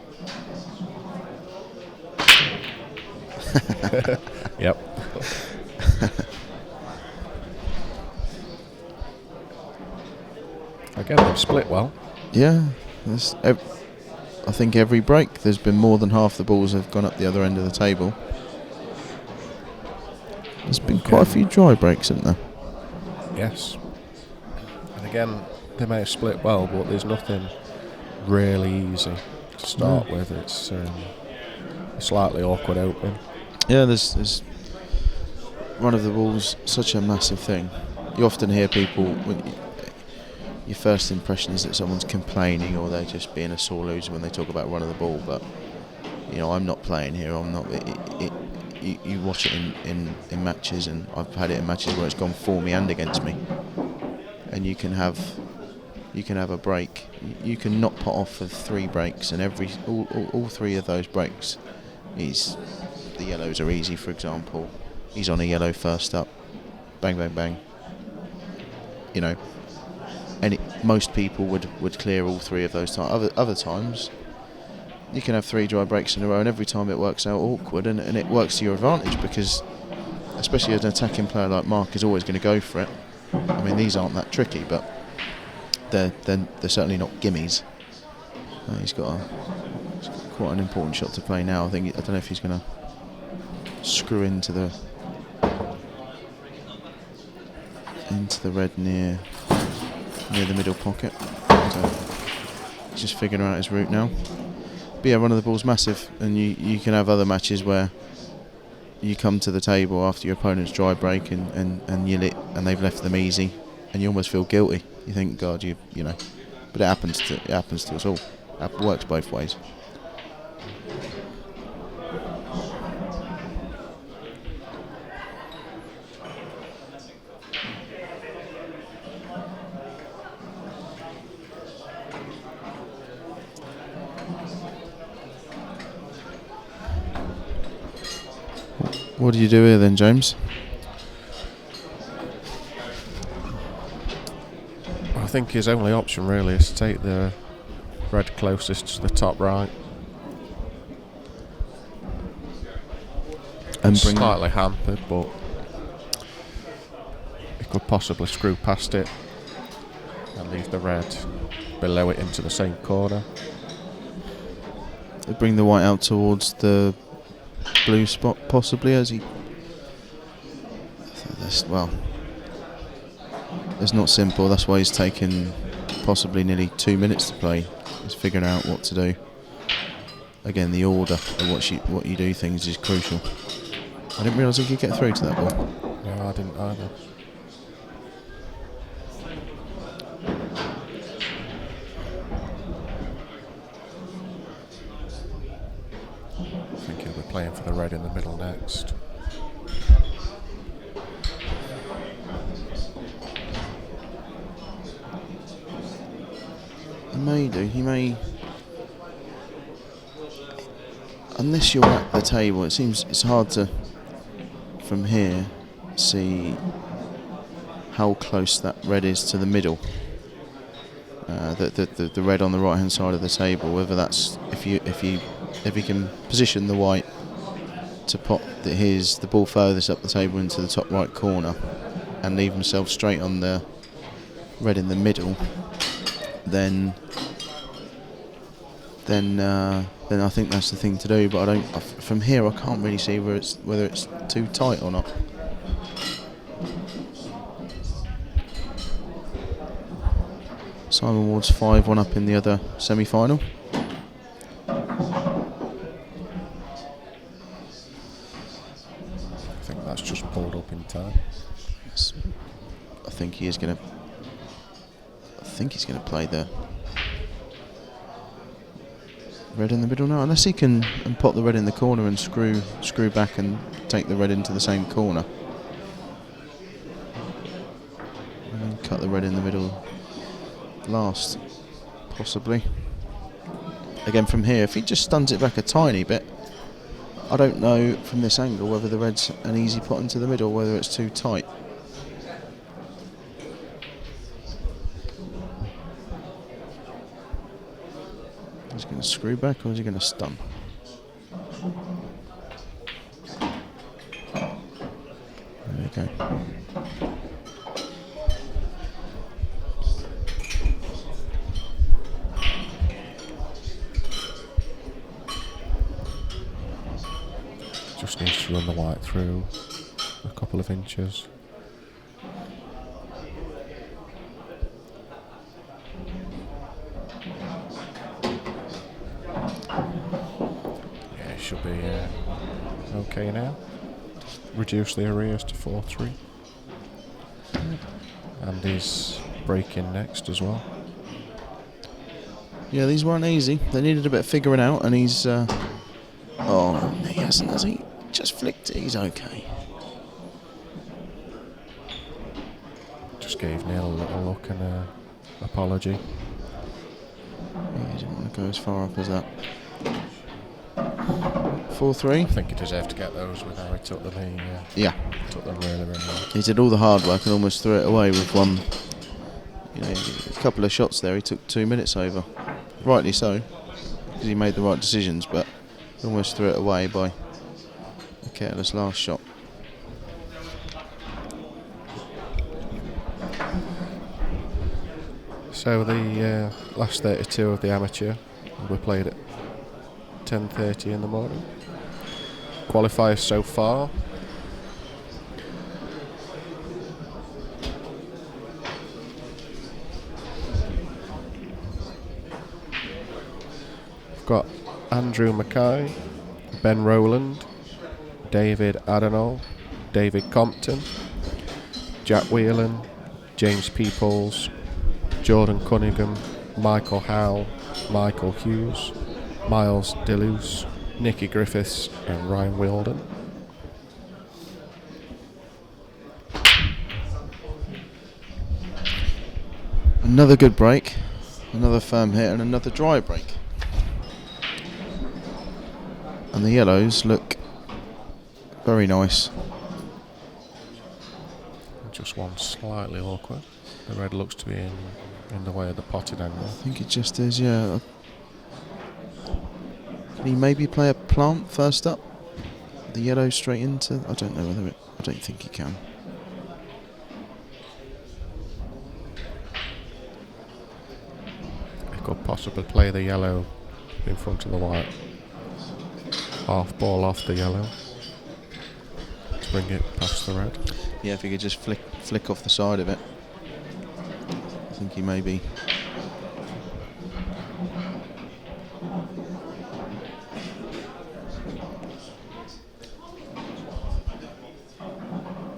Yep. Again, they've split well. Yeah, I think every break there's been more than half the balls have gone up the other end of the table. There's been quite a few dry breaks, hasn't there? Yes. And again, they may have split well, but there's nothing really easy to start with. It's a slightly awkward opening. Yeah, there's run of the balls, such a massive thing. You often hear people, your first impression is that someone's complaining or they're just being a sore loser when they talk about run of the ball, but I'm not playing here. I'm not. You watch it in matches, and I've had it in matches where it's gone for me and against me. And you can have a break. You can not pot off for 3 breaks, and all 3 of those breaks, the yellows are easy. For example, he's on a yellow first up, bang bang bang. And most people would clear all 3 of those times. Other times, you can have 3 dry breaks in a row, and every time it works out awkward, and it works to your advantage, because especially an attacking player like Marc is always going to go for it. I mean, these aren't that tricky, but they're certainly not gimmies. He's got quite an important shot to play now. I don't know if he's going to screw into the red near the middle pocket. So he's just figuring out his route now. But yeah, run of the ball's massive, and you can have other matches where you come to the table after your opponent's dry break and they've left them easy, and you almost feel guilty. You think, God, but it happens to us all. It works both ways. What do you do here then, James? I think his only option really is to take the red closest to the top right. And slightly hampered, but he could possibly screw past it and leave the red below it into the same corner. Bring the white out towards the blue spot, possibly, as he. It's not simple. That's why he's taken possibly nearly 2 minutes to play. He's figuring out what to do. Again, the order of what you do things is crucial. I didn't realise he could get through to that ball. No, I didn't either. I think he'll be playing for the red in the middle next. He may. Unless you're at the table, it seems it's hard to, from here, see how close that red is to the middle. The red on the right hand side of the table. Whether that's if you can position the white to pop the ball furthest up the table into the top right corner and leave himself straight on the red in the middle, then I think that's the thing to do. But from here I can't really see whether it's too tight or not. Simon Ward's 5-1 up in the other semi-final. I think that's just pulled up in time. I think he's going to play the red in the middle now, unless he can pop the red in the corner and screw back and take the red into the same corner, and then cut the red in the middle last, possibly. Again, from here, if he just stuns it back a tiny bit, I don't know from this angle whether the red's an easy pot into the middle, whether it's too tight. Is he going to screw back or is he going to stun? needs to run the white through a couple of inches. Yeah, it should be okay now. Reduce the arrears to 4-3. And he's breaking next as well. Yeah, these weren't easy. They needed a bit of figuring out, and he's... oh, he hasn't, has he? Just flicked it. He's okay. Just gave Neil a little look and an apology. Yeah, he didn't want to go as far up as that. 4-3. I think he deserved to get those with how he took them. He took them really, really well. He did all the hard work and almost threw it away with one. You know, a couple of shots there. He took 2 minutes over. Rightly so, because he made the right decisions, but almost threw it away by a careless last shot. So the last 32 of the amateur were played at 10:30 in the morning. Qualifiers so far. We've got Andrew Mackay, Ben Rowland, David Adenol, David Compton, Jack Whelan, James Peoples, Jordan Cunningham, Michael Howell, Michael Hughes, Miles Deleuze, Nicky Griffiths and Ryan Wilden. Another good break, another firm hit and another dry break. And the yellows look very nice. Just one slightly awkward. The red looks to be in the way of the potted angle. I think it just is, yeah. Can he maybe play a plant first up? The yellow straight into... I don't know whether it... I don't think he can. He could possibly play the yellow in front of the white. Half ball off the yellow to bring it past the red. Yeah, if he could just flick off the side of it. I think he may be...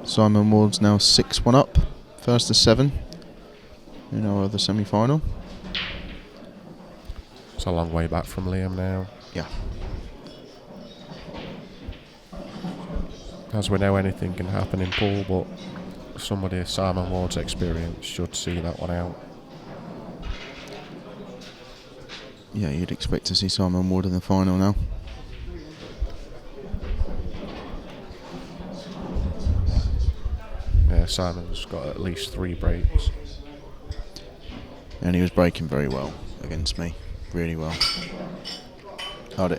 Simon Ward's now 6-1 up, first to 7 in our other semi-final. It's a long way back from Liam now. Yeah. As we know, anything can happen in pool, but somebody of Simon Ward's experience should see that one out. Yeah, you'd expect to see Simon Ward in the final now. Yeah, Simon's got at least 3 breaks. And he was breaking very well against me, really well. I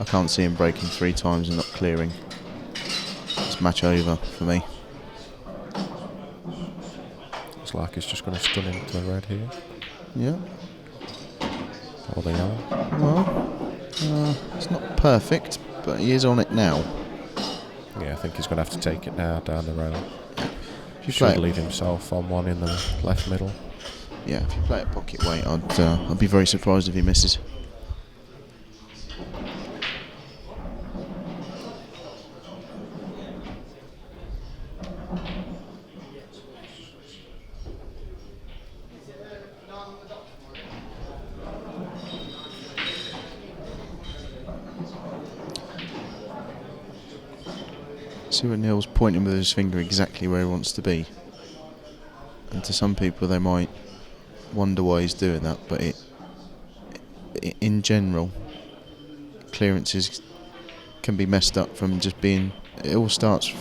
can't see him breaking 3 times and not clearing. It's match over for me. Looks like he's just going to stun into the red here. Yeah. Or the yellow. Well, it's not perfect, but he is on it now. Yeah, I think he's going to have to take it now down the rail. If you Should leave himself on one in the left middle. Yeah, if you play at pocket weight, I'd be very surprised if he misses. See what Neil's pointing with his finger exactly where he wants to be. And to some people they might wonder why he's doing that, but in general, clearances can be messed up from just being... It all starts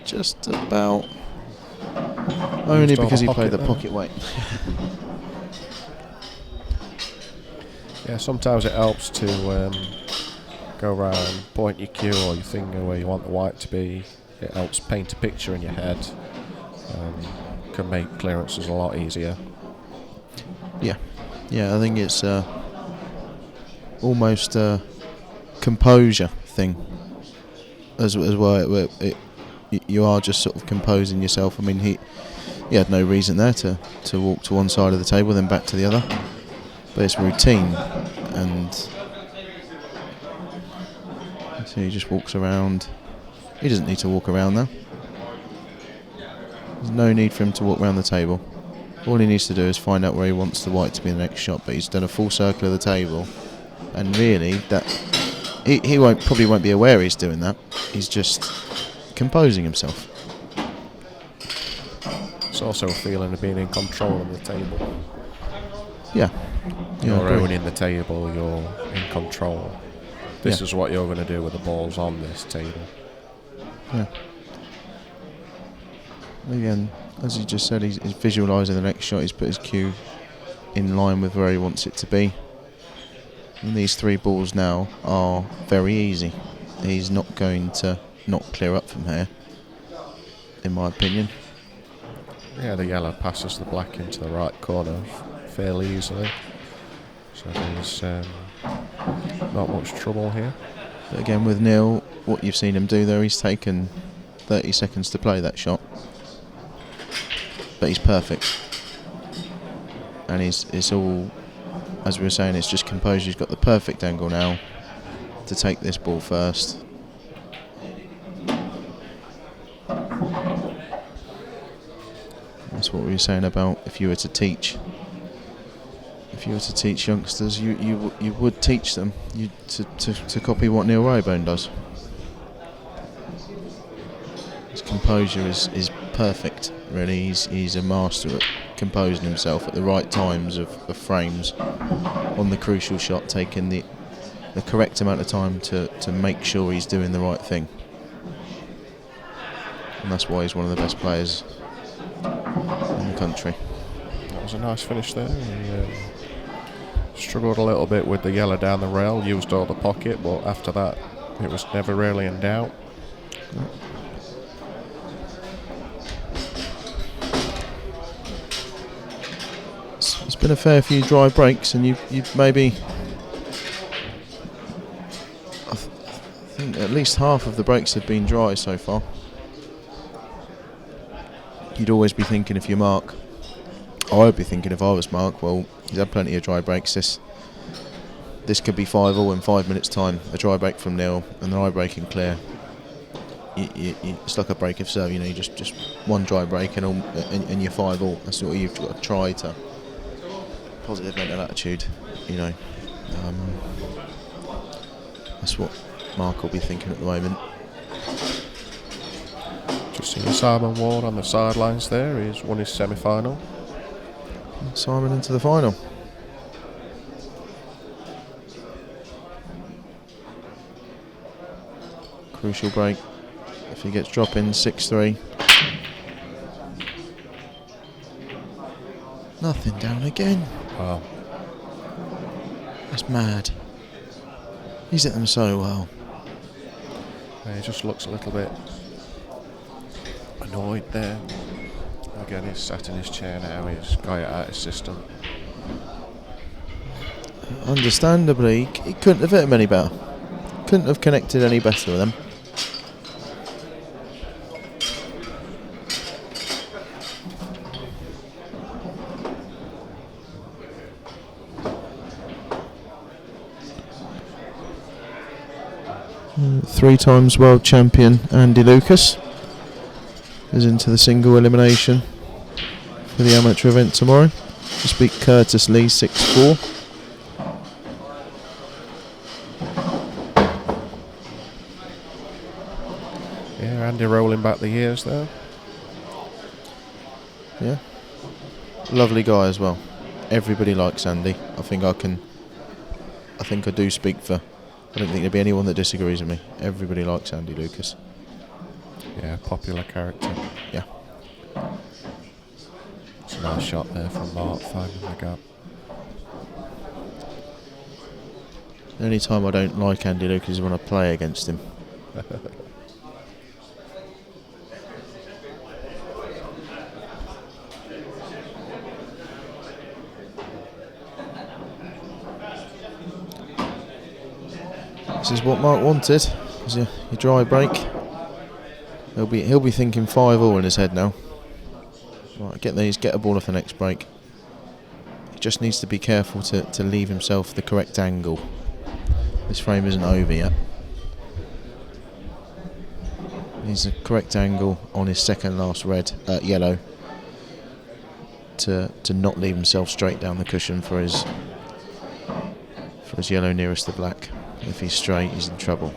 just about... Only because he played the pocket weight. Yeah, sometimes it helps to go around, point your cue or your finger where you want the white to be. It helps paint a picture in your head. Can make clearances a lot easier. Yeah, I think it's almost a composure thing. as well. You are just sort of composing yourself. I mean, he had no reason there to walk to one side of the table, then back to the other. But it's routine, and so he just walks around. He doesn't need to walk around now. There's no need for him to walk around the table. All he needs to do is find out where he wants the white to be in the next shot. But he's done a full circle of the table, and really that he probably won't be aware he's doing that. He's just composing himself. It's also a feeling of being in control of the table. Yeah. You're owning the table, you're in control. This is what you're going to do with the balls on this table. Yeah. Again, as he just said, he's visualising the next shot. He's put his cue in line with where he wants it to be. And these 3 balls now are very easy. He's not going to not clear up from here, in my opinion. Yeah, the yellow passes the black into the right corner fairly easily. So there's not much trouble here. But again, with Neil, what you've seen him do there, he's taken 30 seconds to play that shot. But he's perfect. And it's all, as we were saying, it's just composure. He's got the perfect angle now to take this ball first. That's what we were saying about if you were to teach youngsters, you would teach them to copy what Neil Raybone does. His composure is perfect, really. He's a master at composing himself at the right times of frames on the crucial shot, taking the correct amount of time to make sure he's doing the right thing. And that's why he's one of the best players in the country. That was a nice finish there. He struggled a little bit with the yellow down the rail, used all the pocket, but after that it was never really in doubt. It's been a fair few dry breaks, and you've maybe, I think at least half of the breaks have been dry so far. You'd always be thinking, if you're Marc, I would be thinking if I was Marc, well, he's had plenty of dry breaks. This could be 5-all in 5 minutes' time. A dry break from Neil and an eye break in clear. It's like a break of serve, you just one dry break and you're 5-all. That's what you've got to try to. Positive mental attitude, that's what Marc will be thinking at the moment. Just seeing Simon Ward on the sidelines there. He's won his semi-final. Simon into the final. Crucial break. If he gets drop in, 6-3. Nothing down again. Wow. That's mad. He's hit them so well. Yeah, he just looks a little bit annoyed there. Again, he's sat in his chair now. He's got it out of his system. Understandably, he couldn't have hit him any better. Couldn't have connected any better with them. Three times world champion Andy Lucas is into the single elimination for the amateur event tomorrow. Just beat Curtis Lee 6-4. Yeah, Andy rolling back the years there. Yeah, lovely guy as well. Everybody likes Andy. I think I do speak for. I don't think there'll be anyone that disagrees with me. Everybody likes Andy Lucas. Yeah, popular character. Yeah. It's a nice shot there from Marc, finding the gap. The only time I don't like Andy Lucas is when I play against him. This is what Marc wanted. Is your dry break. He'll be thinking 5-all in his head now. Right, get a ball off the next break. He just needs to be careful to leave himself the correct angle. This frame isn't over yet. He's the correct angle on his second last yellow to not leave himself straight down the cushion for his yellow nearest the black. If he's straight, he's in trouble.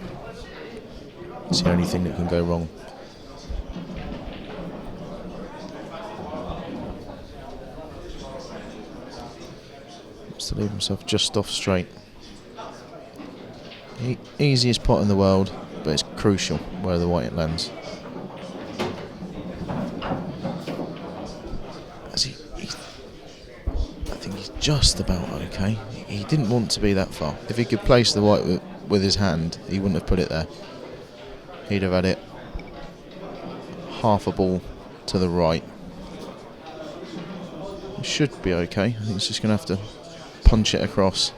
It's the only thing that can go wrong. Has to leave himself just off straight. Easiest pot in the world, but it's crucial where the white lands. I think he's just about okay. He didn't want to be that far. If he could place the white with his hand, he wouldn't have put it there. He'd have had it half a ball to the right. It should be okay. I think he's just going to have to punch it across.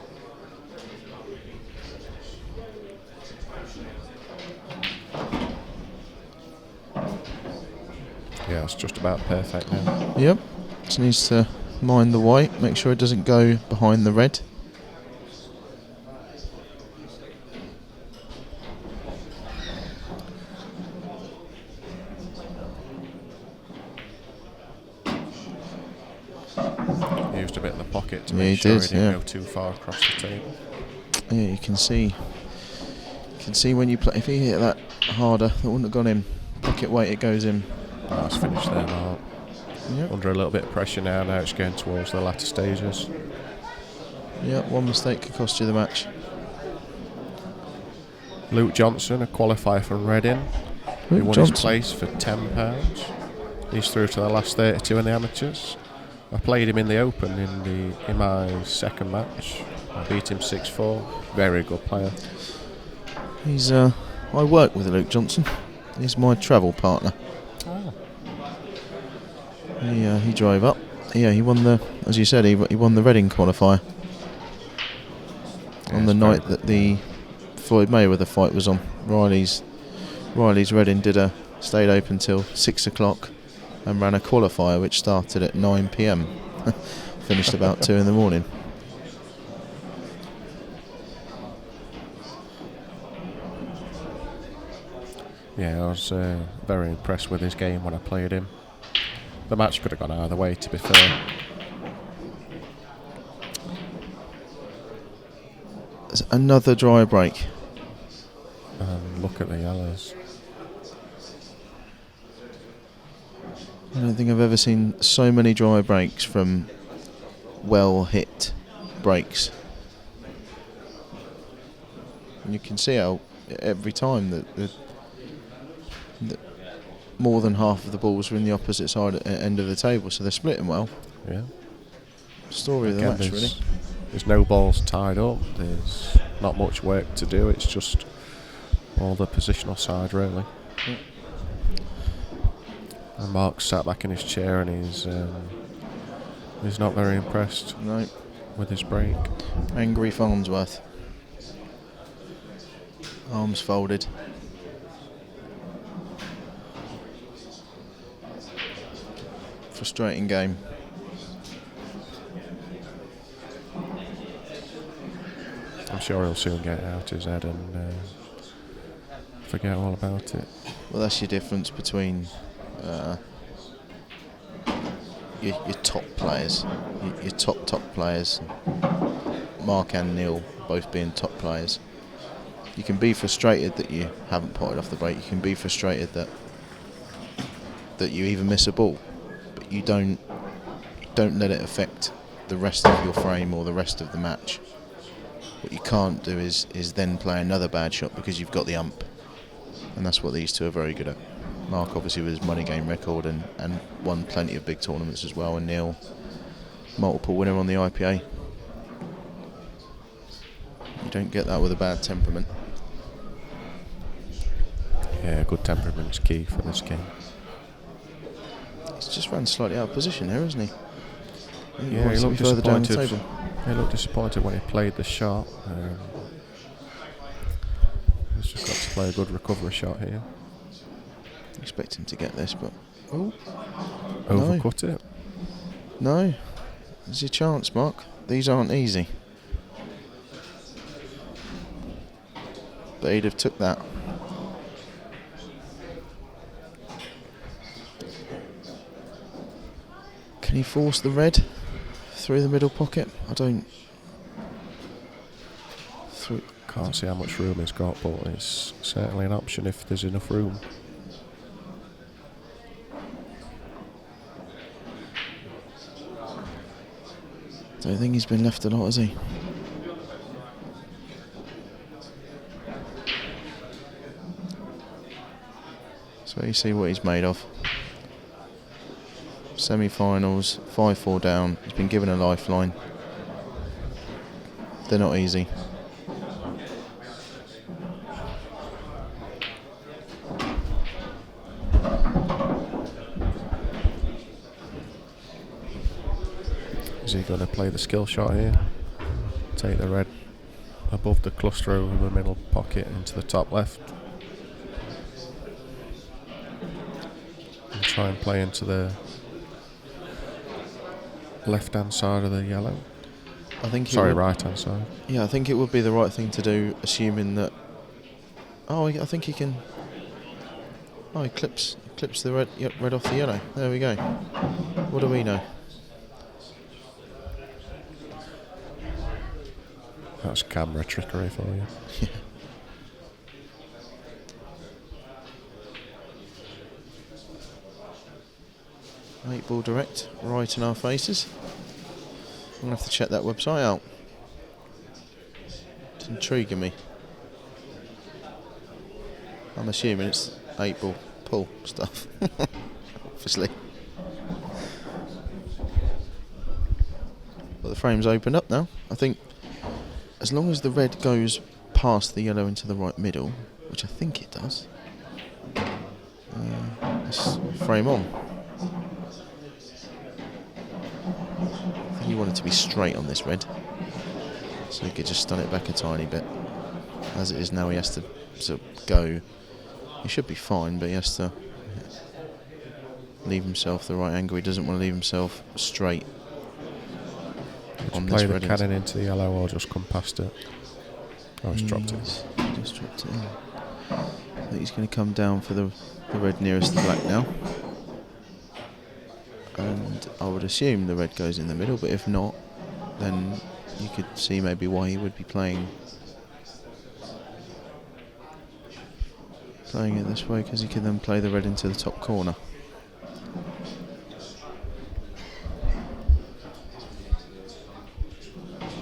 Yeah, it's just about perfect now. Yep. Just needs to mind the white, make sure it doesn't go behind the red. He used a bit in the pocket to make sure he didn't go too far across the table. Yeah, you can see when you play. If he hit that harder, that wouldn't have gone in. Pocket weight, it goes in. That's finished there, Marc. Yep. Under a little bit of pressure now. Now it's going towards the latter stages. Yeah, one mistake could cost you the match. Luke Johnson, a qualifier from Reading. He won his place for £10. He's through to the last 32 in the amateurs. I played him in the Open in my second match. I beat him 6-4. Very good player. He's I work with Luke Johnson. He's my travel partner. Oh. He drove up. Yeah, he won as you said, he won the Reading qualifier on the night that the Floyd Mayweather fight was on. Riley's Reading stayed open till 6 o'clock and ran a qualifier which started at 9 p.m. Finished about 2 in the morning. Yeah, I was very impressed with his game when I played him. The match could have gone either way, to be fair. There's another dry break. And look at the yellows. I don't think I've ever seen so many dry breaks from well hit breaks. And you can see how every time that more than half of the balls are in the opposite side end of the table, so they're splitting well. Yeah. Story of the match, really. There's no balls tied up. There's not much work to do. It's just all the positional side, really. Yeah. And Marc sat back in his chair and he's not very impressed with his break. Angry Farnsworth. Arms folded. Frustrating game. I'm sure he'll soon get it out his head and forget all about it. Well, that's your difference between your top players, your top players. Marc and Neil both being top players. You can be frustrated that you haven't potted off the break. You can be frustrated that you even miss a ball, but you don't let it affect the rest of your frame or the rest of the match. What you can't do is then play another bad shot because you've got the ump, and that's what these two are very good at. Marc obviously with his money game record and won plenty of big tournaments as well, and Neil, multiple winner on the IPA. You don't get that with a bad temperament. Yeah, good temperament's key for this game. He's just ran slightly out of position here, isn't he? Yeah, he looked further down the disappointed. table. He looked disappointed when he played the shot. He's just got to play a good recovery shot here. expect him to get this, but Overcut it. no. There's your chance, Mark. These aren't easy. But he'd have took that. Can he force the red through the middle pocket? I don't. Can't see how much room he's got, but it's certainly an option if there's enough room. Don't think he's been left a lot, has he? So you see what he's made of. Semi-finals, 5-4 down. He's been given a lifeline. They're not easy. Is he going to play the skill shot here? Take the red above the cluster over the middle pocket into the top left. And try and play into the left-hand side of the yellow. I think. Right-hand side. Yeah, I think it would be the right thing to do, assuming that. Oh, I think he can. Oh, he clips the red off the yellow. There we go. What do we know? That's camera trickery for you. Yeah. 8-ball direct, right in our faces. I'm going to have to check that website out. It's intriguing me. I'm assuming it's 8-ball pull stuff. Obviously. But the frame's opened up now. I think as long as the red goes past the yellow into the right middle, which I think it does, let's frame on. I think you want it to be straight on this red, so he could just stun it back a tiny bit. As it is now, he has to sort of go. He should be fine, but he has to leave himself the right angle. He doesn't want to leave himself straight on this play red. The cannon into the yellow or just come past it? Oh, he's dropped it. Just dropped it in. I think he's going to come down for the red nearest the black now. And I would assume the red goes in the middle, but if not, then you could see maybe why he would be playing it this way, because he can then play the red into the top corner.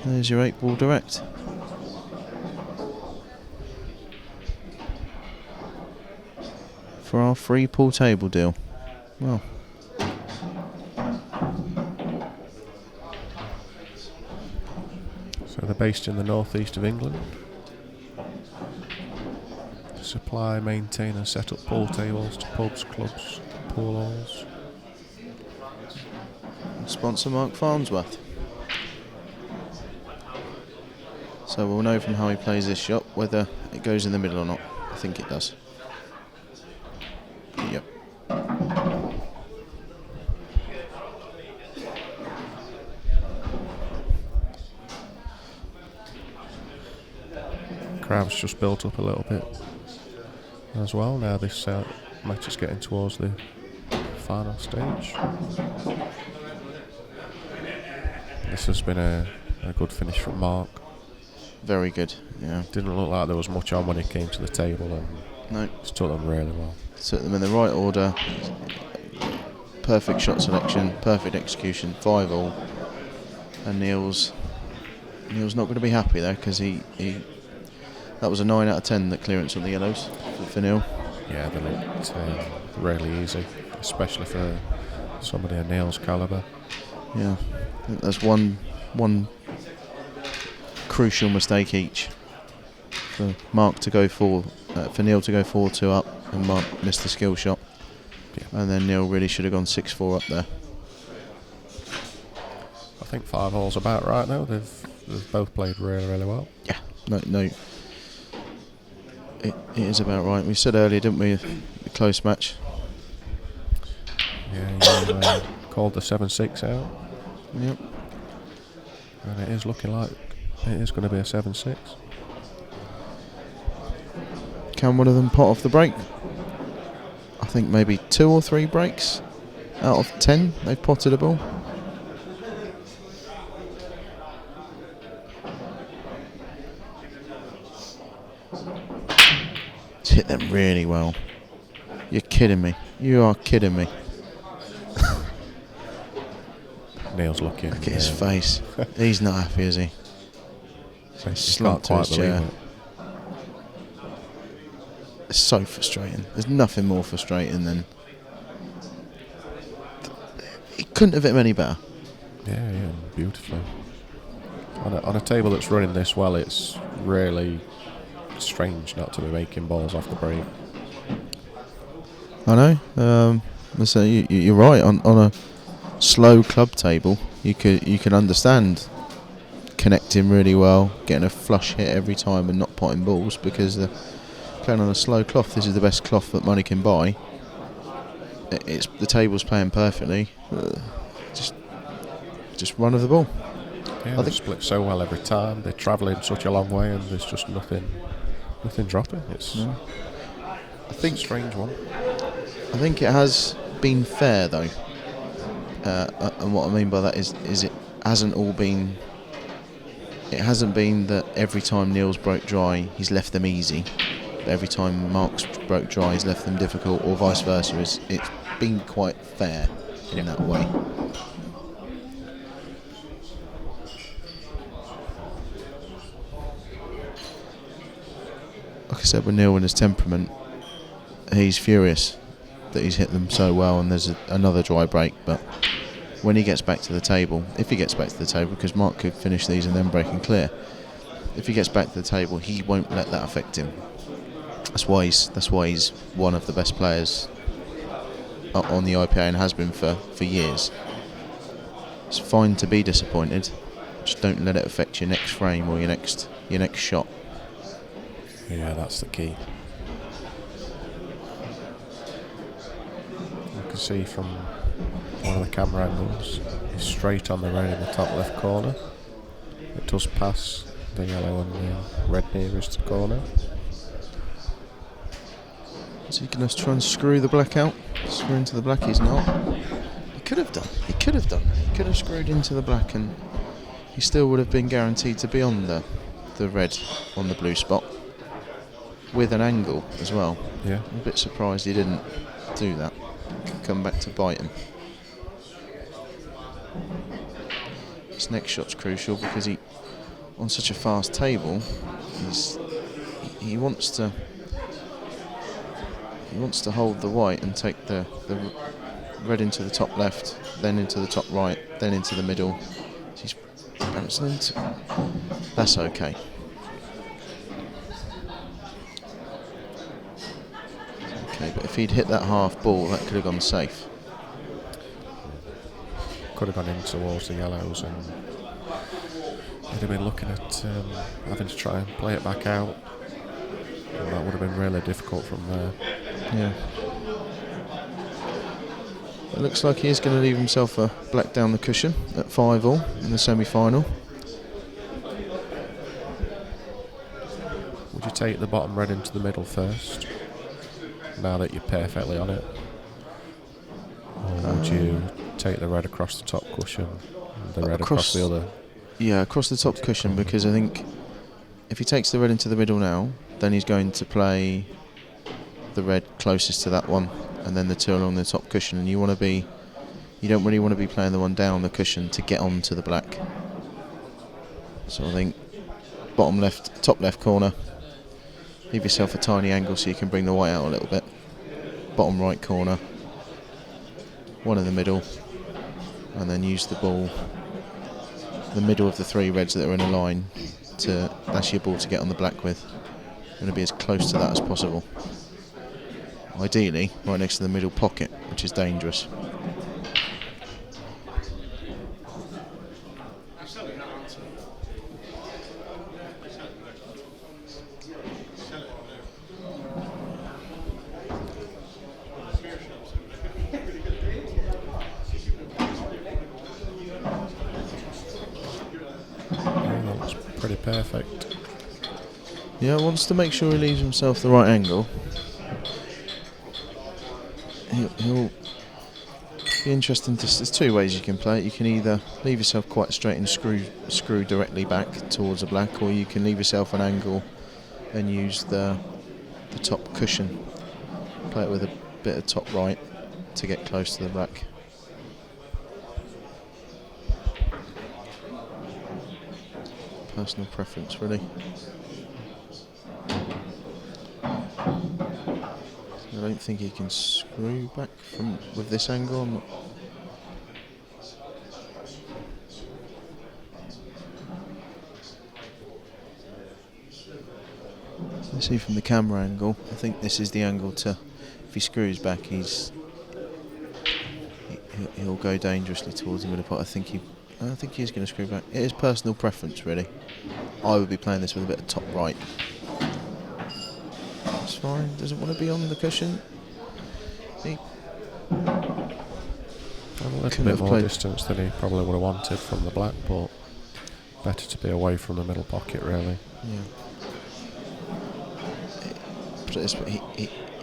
There's your 8-ball direct. For our free pool table deal. Well. So they're based in the northeast of England. Supply, maintain and set up pool tables to pubs, clubs, pool halls. Sponsor Marc Farnsworth. So we'll know from how he plays this shot whether it goes in the middle or not. I think it does. Yep. Crowd's just built up a little bit as well. Now this match is getting towards the final stage. This has been a good finish from Marc. Very good, yeah. Didn't look like there was much on when he came to the table, and no, he's took them really well. Took them in the right order. Perfect shot selection, perfect execution, 5-all. And Neil's not going to be happy there, because he that was a 9 out of 10, the clearance on the yellows for Neil. Yeah, they looked really easy, especially for somebody of Neil's calibre. Yeah, I think there's one crucial mistake each. For Marc to go for Neil to go 4-2 up, and Marc missed the skill shot. Yeah. And then Neil really should have gone 6-4 up there. I think 5 all's about right now. They've both played really, really well. Yeah, no. It is about right. We said earlier, didn't we, a close match. Yeah, you called the 7-6 out. Yep. And it is looking like it is going to be a 7-6. Can one of them pot off the break? I think maybe 2 or 3 breaks out of 10 they've potted a ball. It's hit them really well. You're kidding me. You are kidding me. Neil's looking. Look at his face. He's not happy, is he? So he Slumped can't to quite his believe chair. it. It's so frustrating. There's nothing more frustrating than... He couldn't have hit him any better. Yeah, beautifully. On a table that's running this well, it's really strange not to be making balls off the break. I know. So you're right. On a slow club table, you could understand connecting really well, getting a flush hit every time, and not potting balls because playing on a slow cloth. This is the best cloth that money can buy. It's the table's playing perfectly. Just run of the ball. Yeah, they split so well every time. They're travelling such a long way, and there's just nothing dropping. It's a strange one. I think it has been fair though, and what I mean by that is it hasn't all been. It hasn't been that every time Neil's broke dry, he's left them easy. But every time Marc's broke dry, he's left them difficult, or vice versa. It's been quite fair in that way. Like I said, with Neil and his temperament, he's furious that he's hit them so well, and there's another dry break. But when he gets back to the table, if he gets back to the table, because Marc could finish these and then break and clear, if he gets back to the table, he won't let that affect him. That's why he's one of the best players on the IPA and has been for years. It's fine to be disappointed, just don't let it affect your next frame or your next shot. Yeah, that's the key. You can see from one of the camera angles, it's straight on the red in the top left corner. It does pass the yellow and the red nearest the corner. Is he going to try and screw the black out? Screw into the black? He's not. He could have done. He could have screwed into the black, and he still would have been guaranteed to be on the red on the blue spot with an angle as well. Yeah. I'm a bit surprised he didn't do that. Could come back to bite him. His next shot's crucial because on such a fast table, he wants to hold the white and take the red into the top left, then into the top right, then into the middle. He's bouncing into. That's okay. Okay, but if he'd hit that half ball, that could have gone safe. Could have gone in towards the yellows, and he'd have been looking at having to try and play it back out, and that would have been really difficult from there. Yeah. It looks like he is going to leave himself a black down the cushion at 5-all in the semi-final. Would you take the bottom red into the middle first, now that you're perfectly on it? Or would you take the red across the top cushion and the red across the other? Yeah, across the top cushion, because I think if he takes the red into the middle now, then he's going to play the red closest to that one, and then the two along the top cushion, and you don't really want to be playing the one down the cushion to get onto the black. So I think bottom left, top left corner, leave yourself a tiny angle so you can bring the white out a little bit. Bottom right corner, one in the middle, and then use the ball, the middle of the three reds that are in a line, that's your ball to get on the black with. You're going to be as close to that as possible. Ideally, right next to the middle pocket, which is dangerous. perfect. Yeah, wants to make sure he leaves himself the right angle. He'll be interesting to. There's two ways you can play it. You can either leave yourself quite straight and screw directly back towards the black, or you can leave yourself an angle and use the top cushion. Play it with a bit of top right to get close to the black. Personal preference, really. I don't think he can screw back with this angle. I'm not. Let's see from the camera angle. I think this is the angle to. If he screws back, he'll go dangerously towards the middle part. I think he's going to screw back. It is personal preference, really. I would be playing this with a bit of top right. It's fine. Doesn't want to be on the cushion. He A little bit more distance than he probably would have wanted from the black, but better to be away from the middle pocket, really. Yeah.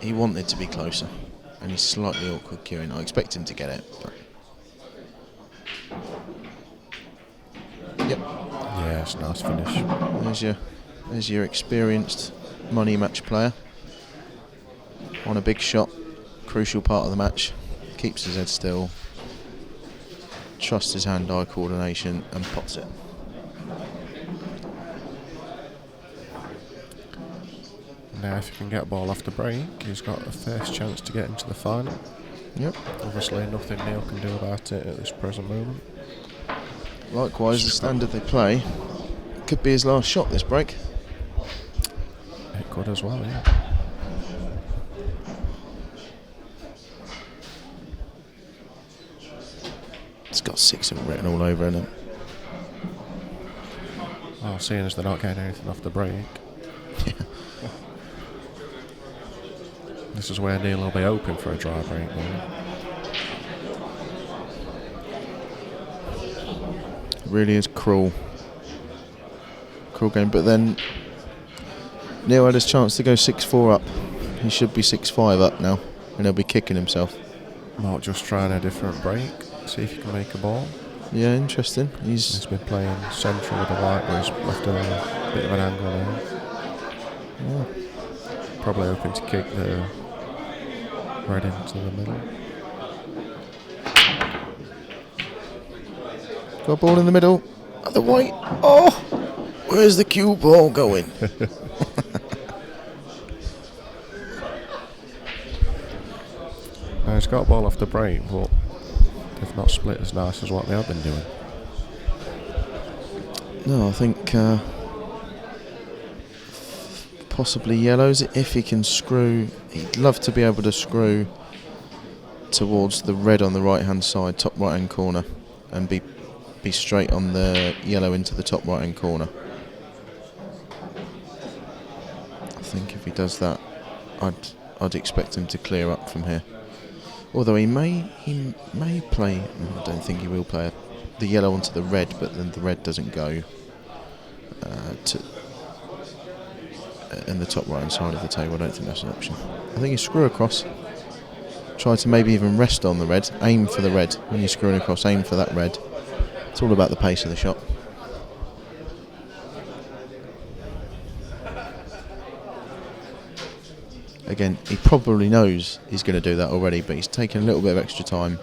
He wanted to be closer, and he's slightly awkward queuing. I expect him to get it. Yep. Yeah, it's a nice finish. There's your experienced money match player on a big shot, crucial part of the match. Keeps his head still, trusts his hand-eye coordination, and pots it. Now, if he can get a ball off the break, he's got a first chance to get into the final. Yep. Obviously, nothing Neil can do about it at this present moment. Likewise, the standard they play could be his last shot this break. It could as well, yeah. It's got 6 of them written all over it. Well, seeing as they're not getting anything off the break. Yeah. This is where Neil will be hoping for a dry break. It really is cruel game. But then Neil had his chance to go 6-4 up. He should be 6-5 up now, and he'll be kicking himself. Marc just trying a different break. See if he can make a ball. Yeah, interesting. He's been playing central with the white, but he's left a bit of an angle there. Yeah. Probably hoping to kick the red into the middle. Got a ball in the middle. At the white. Oh! Where's the cue ball going? Now he's got a ball off the break, but they've not split as nice as what they have been doing. No, I think possibly yellows if he can screw. He'd love to be able to screw towards the red on the right hand side, top right hand corner, and be straight on the yellow into the top right hand corner. I think if he does that, I'd expect him to clear up from here. Although he may play. I don't think he will play the yellow onto the red, but then the red doesn't go in the top right hand side of the table. I don't think that's an option. I think you screw across. Try to maybe even rest on the red. Aim for the red when you're screwing across. Aim for that red. It's all about the pace of the shot. Again, he probably knows he's going to do that already, but he's taken a little bit of extra time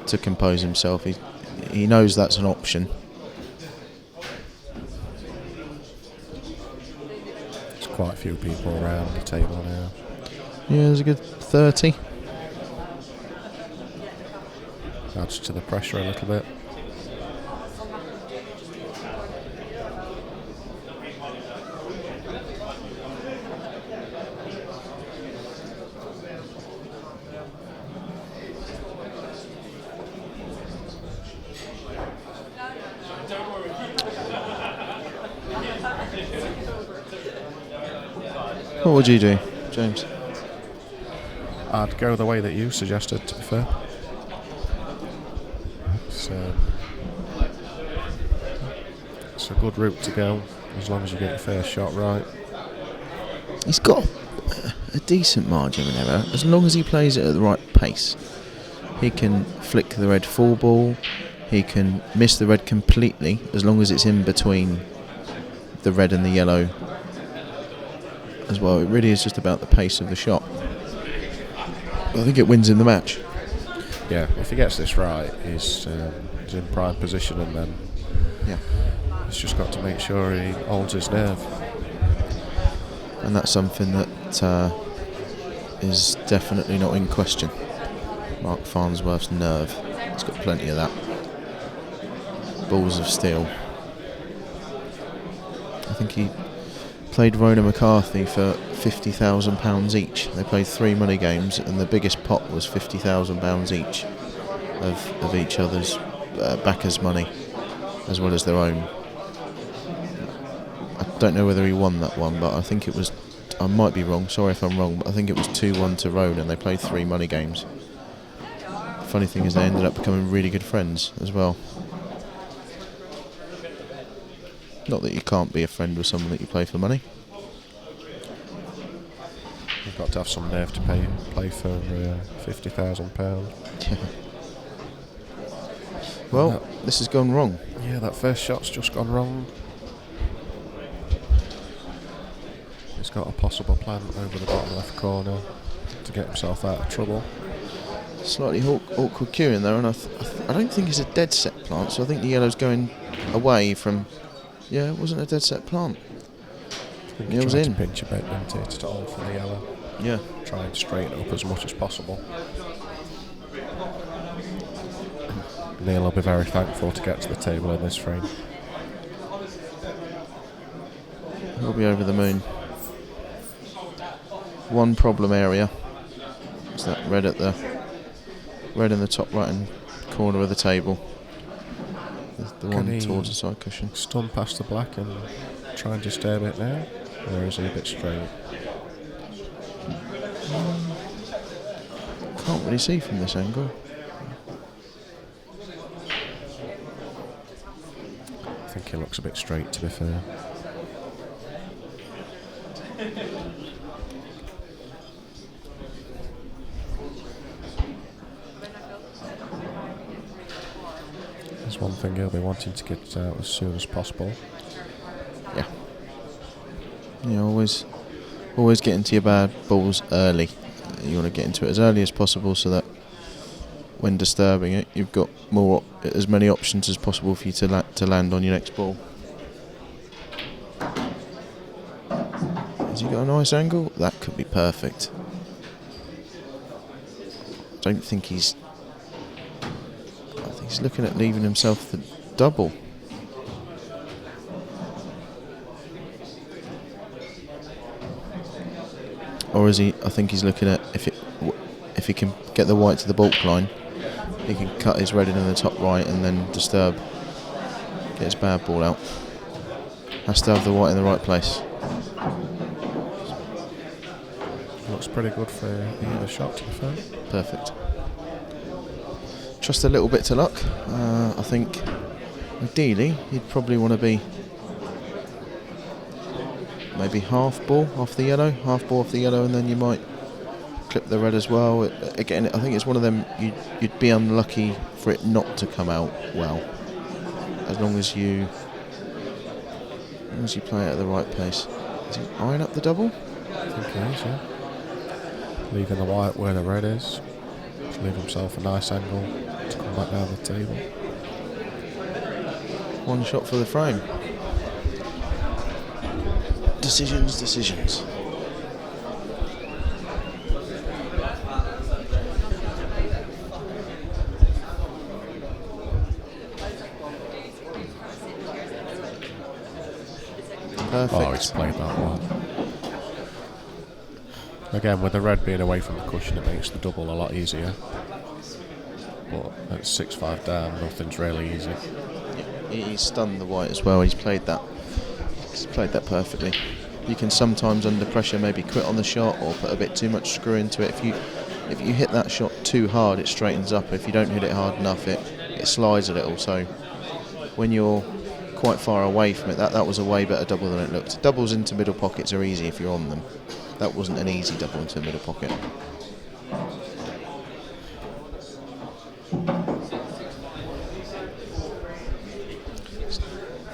to compose himself. He knows that's an option. There's quite a few people around the table now. Yeah, there's a good 30. Adds to the pressure a little bit. What would you do, James? I'd go the way that you suggested, to be fair. It's it's a good route to go, as long as you get your first shot right. He's got a decent margin of error, as long as he plays it at the right pace. He can flick the red 4-ball, he can miss the red completely, as long as it's in between the red and the yellow as well. It really is just about the pace of the shot. I think it wins in the match. Yeah, if he gets this right, he's in prime position, and then he's just got to make sure he holds his nerve. And that's something that is definitely not in question. Marc Farnsworth's nerve. He's got plenty of that. Balls of steel. I think he played Rona McCarthy for £50,000 each. They played 3 money games, and the biggest pot was £50,000 each of each other's backers' money, as well as their own. I don't know whether he won that one, but I think it was, I might be wrong, sorry if I'm wrong, but I think it was 2-1 to Rona, and they played 3 money games. Funny thing is they ended up becoming really good friends as well. Not that you can't be a friend with someone that you play for money. You've got to have some nerve to play for £50,000. Yeah. Well, this has gone wrong. Yeah, that first shot's just gone wrong. He's got a possible plant over the bottom left corner to get himself out of trouble. Slightly awkward cue in there, and I don't think it's a dead set plant, so I think the yellow's going away from... Yeah, it wasn't a dead set plant. I think It was in. to pinch a bit, didn't he, to stall for the yellow. Yeah. Try and straighten up as much as possible. Neil will be very thankful to get to the table in this frame. He'll be over the moon. One problem area is that red in the top right hand corner of the table. The one towards the side cushion. Stun past the black and try and disturb it now, or is he a bit straight? Can't really see from this angle. I think he looks a bit straight, to be fair. There's one thing he'll be wanting to get out as soon as possible. Yeah. Yeah, always get into your bad balls early. You want to get into it as early as possible so that when disturbing it, you've got as many options as possible for you to land on your next ball. Has he got a nice angle? That could be perfect. I think he's looking at leaving himself the double. Or is he? I think he's looking at if he can get the white to the baulk line, he can cut his red in the top right and then disturb, get his bad ball out. Has to have the white in the right place. Looks pretty good for either shot, to be fair. Perfect. Trust a little bit to luck. I think ideally he'd probably want to be maybe half ball off the yellow, and then you might clip the red as well. Again, I think it's one of them you'd be unlucky for it not to come out well, as long as you play it at the right pace. Is he eyeing up the double? I think he is, yeah. Leaving the white where the red is. To leave himself a nice angle to come back down the table. One shot for the frame. Decisions. Perfect. Oh, he's played that well. Again, with the red being away from the cushion, it makes the double a lot easier. But at 6-5 down, nothing's really easy. Yeah, he's stunned the white as well. He's played that perfectly. You can sometimes under pressure maybe quit on the shot or put a bit too much screw into it. If you hit that shot too hard, it straightens up. If you don't hit it hard enough, it slides a little. So when you're quite far away from it. That was a way better double than it looked. Doubles into middle pockets are easy if you're on them. That wasn't an easy double into a middle pocket.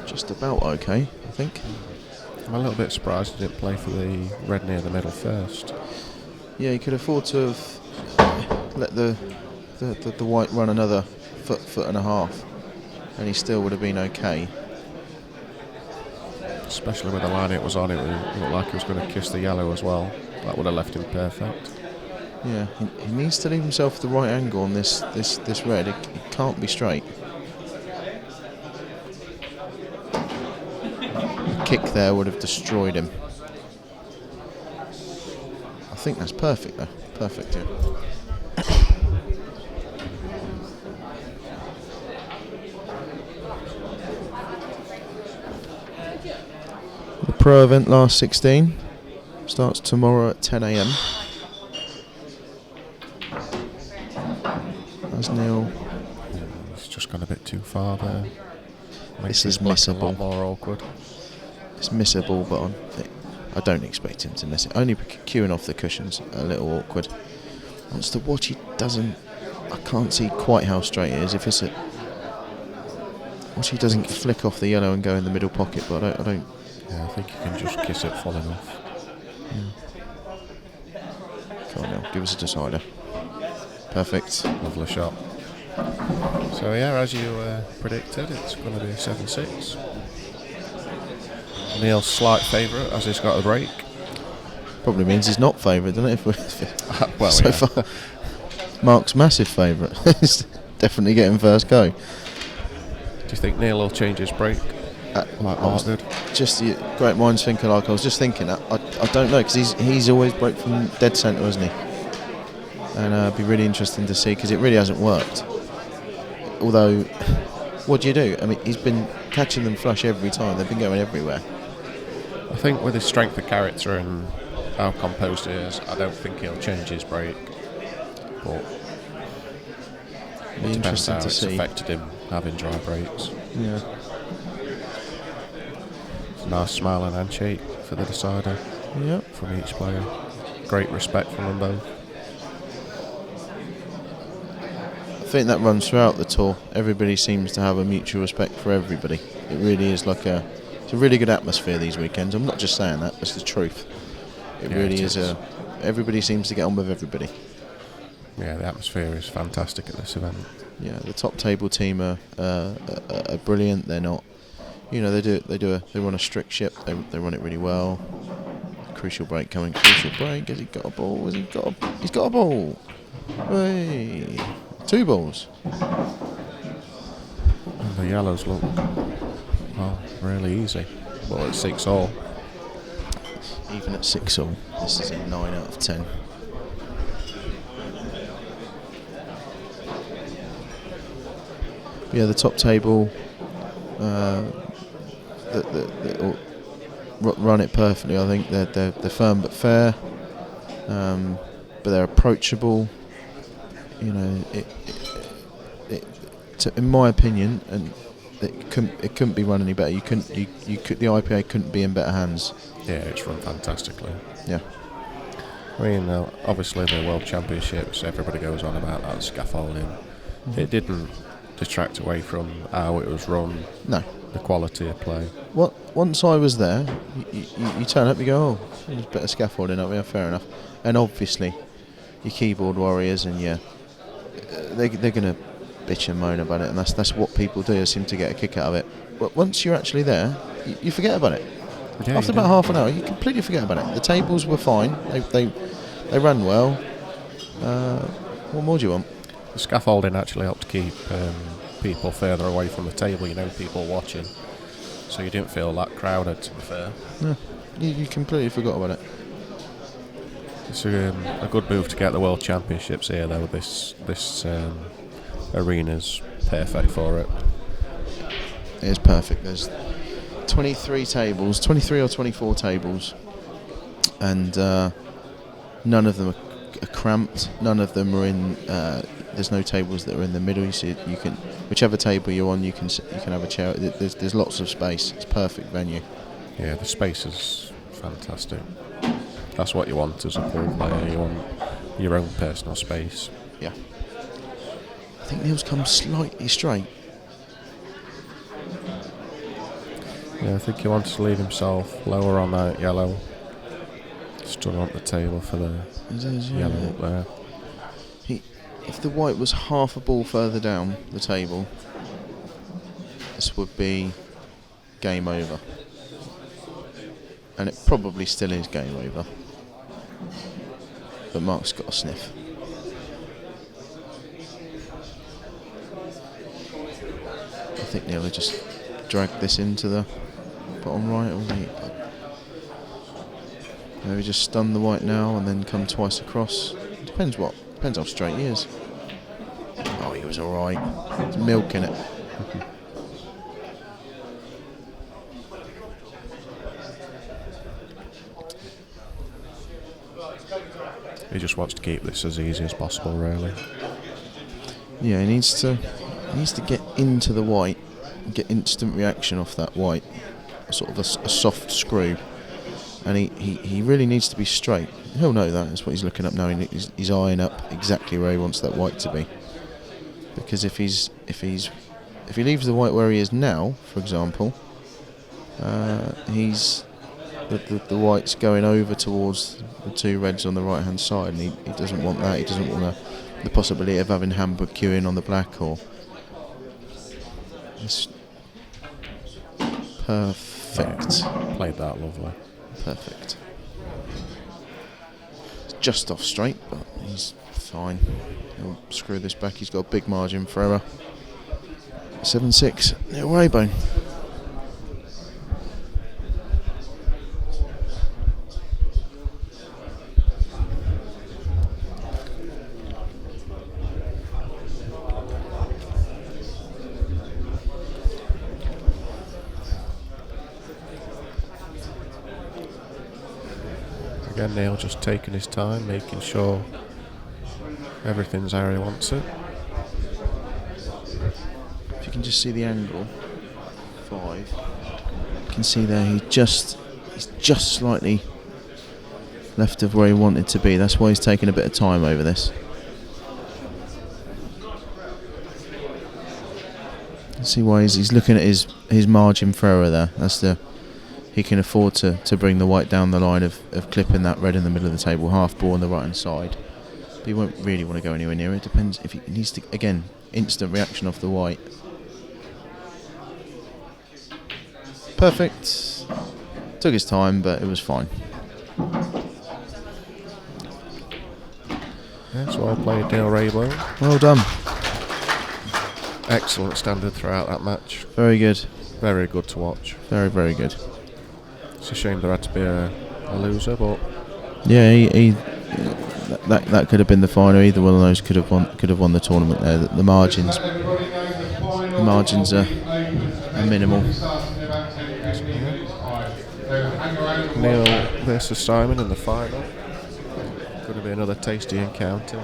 Just about okay, I think. I'm a little bit surprised he didn't play for the red near the middle first. Yeah, he could afford to have let the white run another foot and a half, and he still would have been okay. Especially with the line it was on, it looked like he was going to kiss the yellow as well. That would have left him perfect. Yeah, he needs to leave himself the right angle on this red. It can't be straight. A kick there would have destroyed him. I think that's perfect though. Perfect, yeah. The pro event last 16 starts tomorrow at 10 a.m. As Neil. He's just gone a bit too far there. This is A lot missable. more awkward. It's missable, but I don't expect him to miss it. Only queuing off the cushions, a little awkward. As to what he doesn't, I can't see quite how straight it is. If it's what he doesn't flick off the yellow and go in the middle pocket, but I don't. Yeah, I think you can just kiss it falling off. Come on now, give us a decider. Perfect. Lovely shot. So yeah, as you predicted, it's going to be a 7-6. Neil's slight favourite as he's got a break. Probably means he's not favourite, doesn't it? Well, so yeah. far, Marc's massive favourite. He's definitely getting first go. Do you think Neil will change his break? Like Marc did? Just great minds think alike. I was just thinking, I don't know, because he's always broke from dead centre, hasn't he? And it'd be really interesting to see, because it really hasn't worked. Although, what do you do? I mean, he's been catching them flush every time. They've been going everywhere. I think with his strength of character and how composed he is, I don't think he'll change his break. But Be it depends interesting how to it's see. affected him having dry breaks. Yeah. It's a nice smile and handshake for the decider Yep. from each player. Great respect from them both. I think that runs throughout the tour. Everybody seems to have a mutual respect for everybody. It really is it's a really good atmosphere these weekends. I'm not just saying that, that's the truth. It really is everybody seems to get on with everybody. Yeah, the atmosphere is fantastic at this event. Yeah, the top table team are brilliant. They're not, they run a strict ship. They run it really well. Crucial break coming. Crucial break. Has he got a ball? He's got a ball. Hey, 2 balls. And the yellows look, really easy. Well, it's 6-all. Even at 6-all, this is a 9 out of 10. Yeah, the top table run it perfectly. I think they're firm but fair, but they're approachable. In my opinion, and it couldn't be run any better. The IPA couldn't be in better hands. Yeah, it's run fantastically. Yeah. I mean, obviously the World Championships, everybody goes on about that scaffolding. Mm-hmm. It didn't detract away from how it was run. No. The quality of play. Once I was there, you turn up, you go, oh, there's a bit of scaffolding up here, fair enough. And obviously, your keyboard warriors and they're going to bitch and moan about it, and that's what people do. They seem to get a kick out of it. But once you're actually there, you forget about it. Yeah, After about half an hour, you completely forget about it. The tables were fine. They ran well. What more do you want? The scaffolding actually helped keep people further away from the table, people watching. So you didn't feel that crowded, to be fair. No, you completely forgot about it. It's a good move to get the World Championships here, though. This arena's perfect for it. It is perfect. There's 23 or 24 tables, and none of them are cramped. None of them are in there's no tables that are in the middle. You can whichever table you're on, you can have a chair. There's lots of space. It's a perfect venue. Yeah, the space is fantastic. That's what you want as a pool player. You want your own personal space. Yeah. I think Neil's come slightly straight. Yeah, I think he wants to leave himself lower on that yellow. Stood on the table for the yellow up there. If the white was half a ball further down the table, this would be game over. And it probably still is game over. But Marc's got a sniff. I think Neil had just dragged this into the bottom right, or maybe just stun the white now and then come twice across. Depends how straight he is. Oh, he was alright. He's milking it. He just wants to keep this as easy as possible, really. Yeah, he needs to get into the white, get instant reaction off that white, sort of a soft screw, and he really needs to be straight. He'll know that. That's what he's looking up now. He's eyeing up exactly where he wants that white to be. Because if he leaves the white where he is now, for example, the white's going over towards the two reds on the right hand side, and he doesn't want that. He doesn't want the possibility of having Hamburg queuing on the black, or it's perfect. Yeah, played that lovely. Perfect. It's just off straight, but he's fine. He'll screw this back. He's got a big margin for error. 7-6. Neil Raybone. Again, Neil just taking his time, making sure everything's how he wants it. If you can just see the angle, 5. You can see there he's just slightly left of where he wanted to be. That's why he's taking a bit of time over this. See why he's looking at his margin for error there. He can afford to bring the white down the line of clipping that red in the middle of the table, half ball on the right hand side. But he won't really want to go anywhere near it. Depends if he needs to, again, instant reaction off the white. Perfect. Took his time, but it was fine. That's well played, Neil Raybone. Well done. Excellent standard throughout that match. Very good. Very good to watch. Very, very good. It's a shame there had to be a loser, but yeah, that could have been the final. Either one of those could have won the tournament there. The margins are minimal. Neil versus Simon in the final. Going to be another tasty encounter.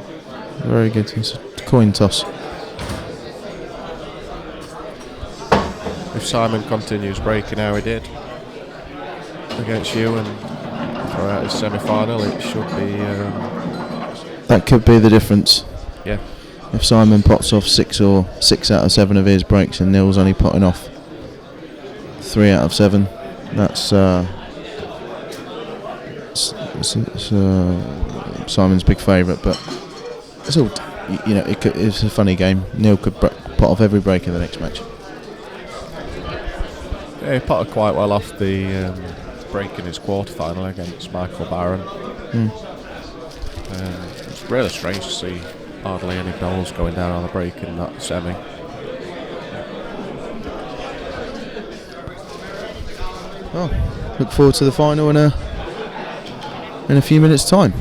Very good. It's a coin toss. If Simon continues breaking how he did against you and throughout his semi-final, it should be... that could be the difference. Yeah. If Simon pots off 6 out of 7 of his breaks and Neil's only potting off 3 out of 7, that's Simon's big favourite. But it's all, it's a funny game. Neil could pot off every break in the next match. Yeah, he potted quite well off the break in his quarter-final against Michael Barron. It's really strange to see hardly any bowls going down on the break in that semi. Look forward to the final in a few minutes' time.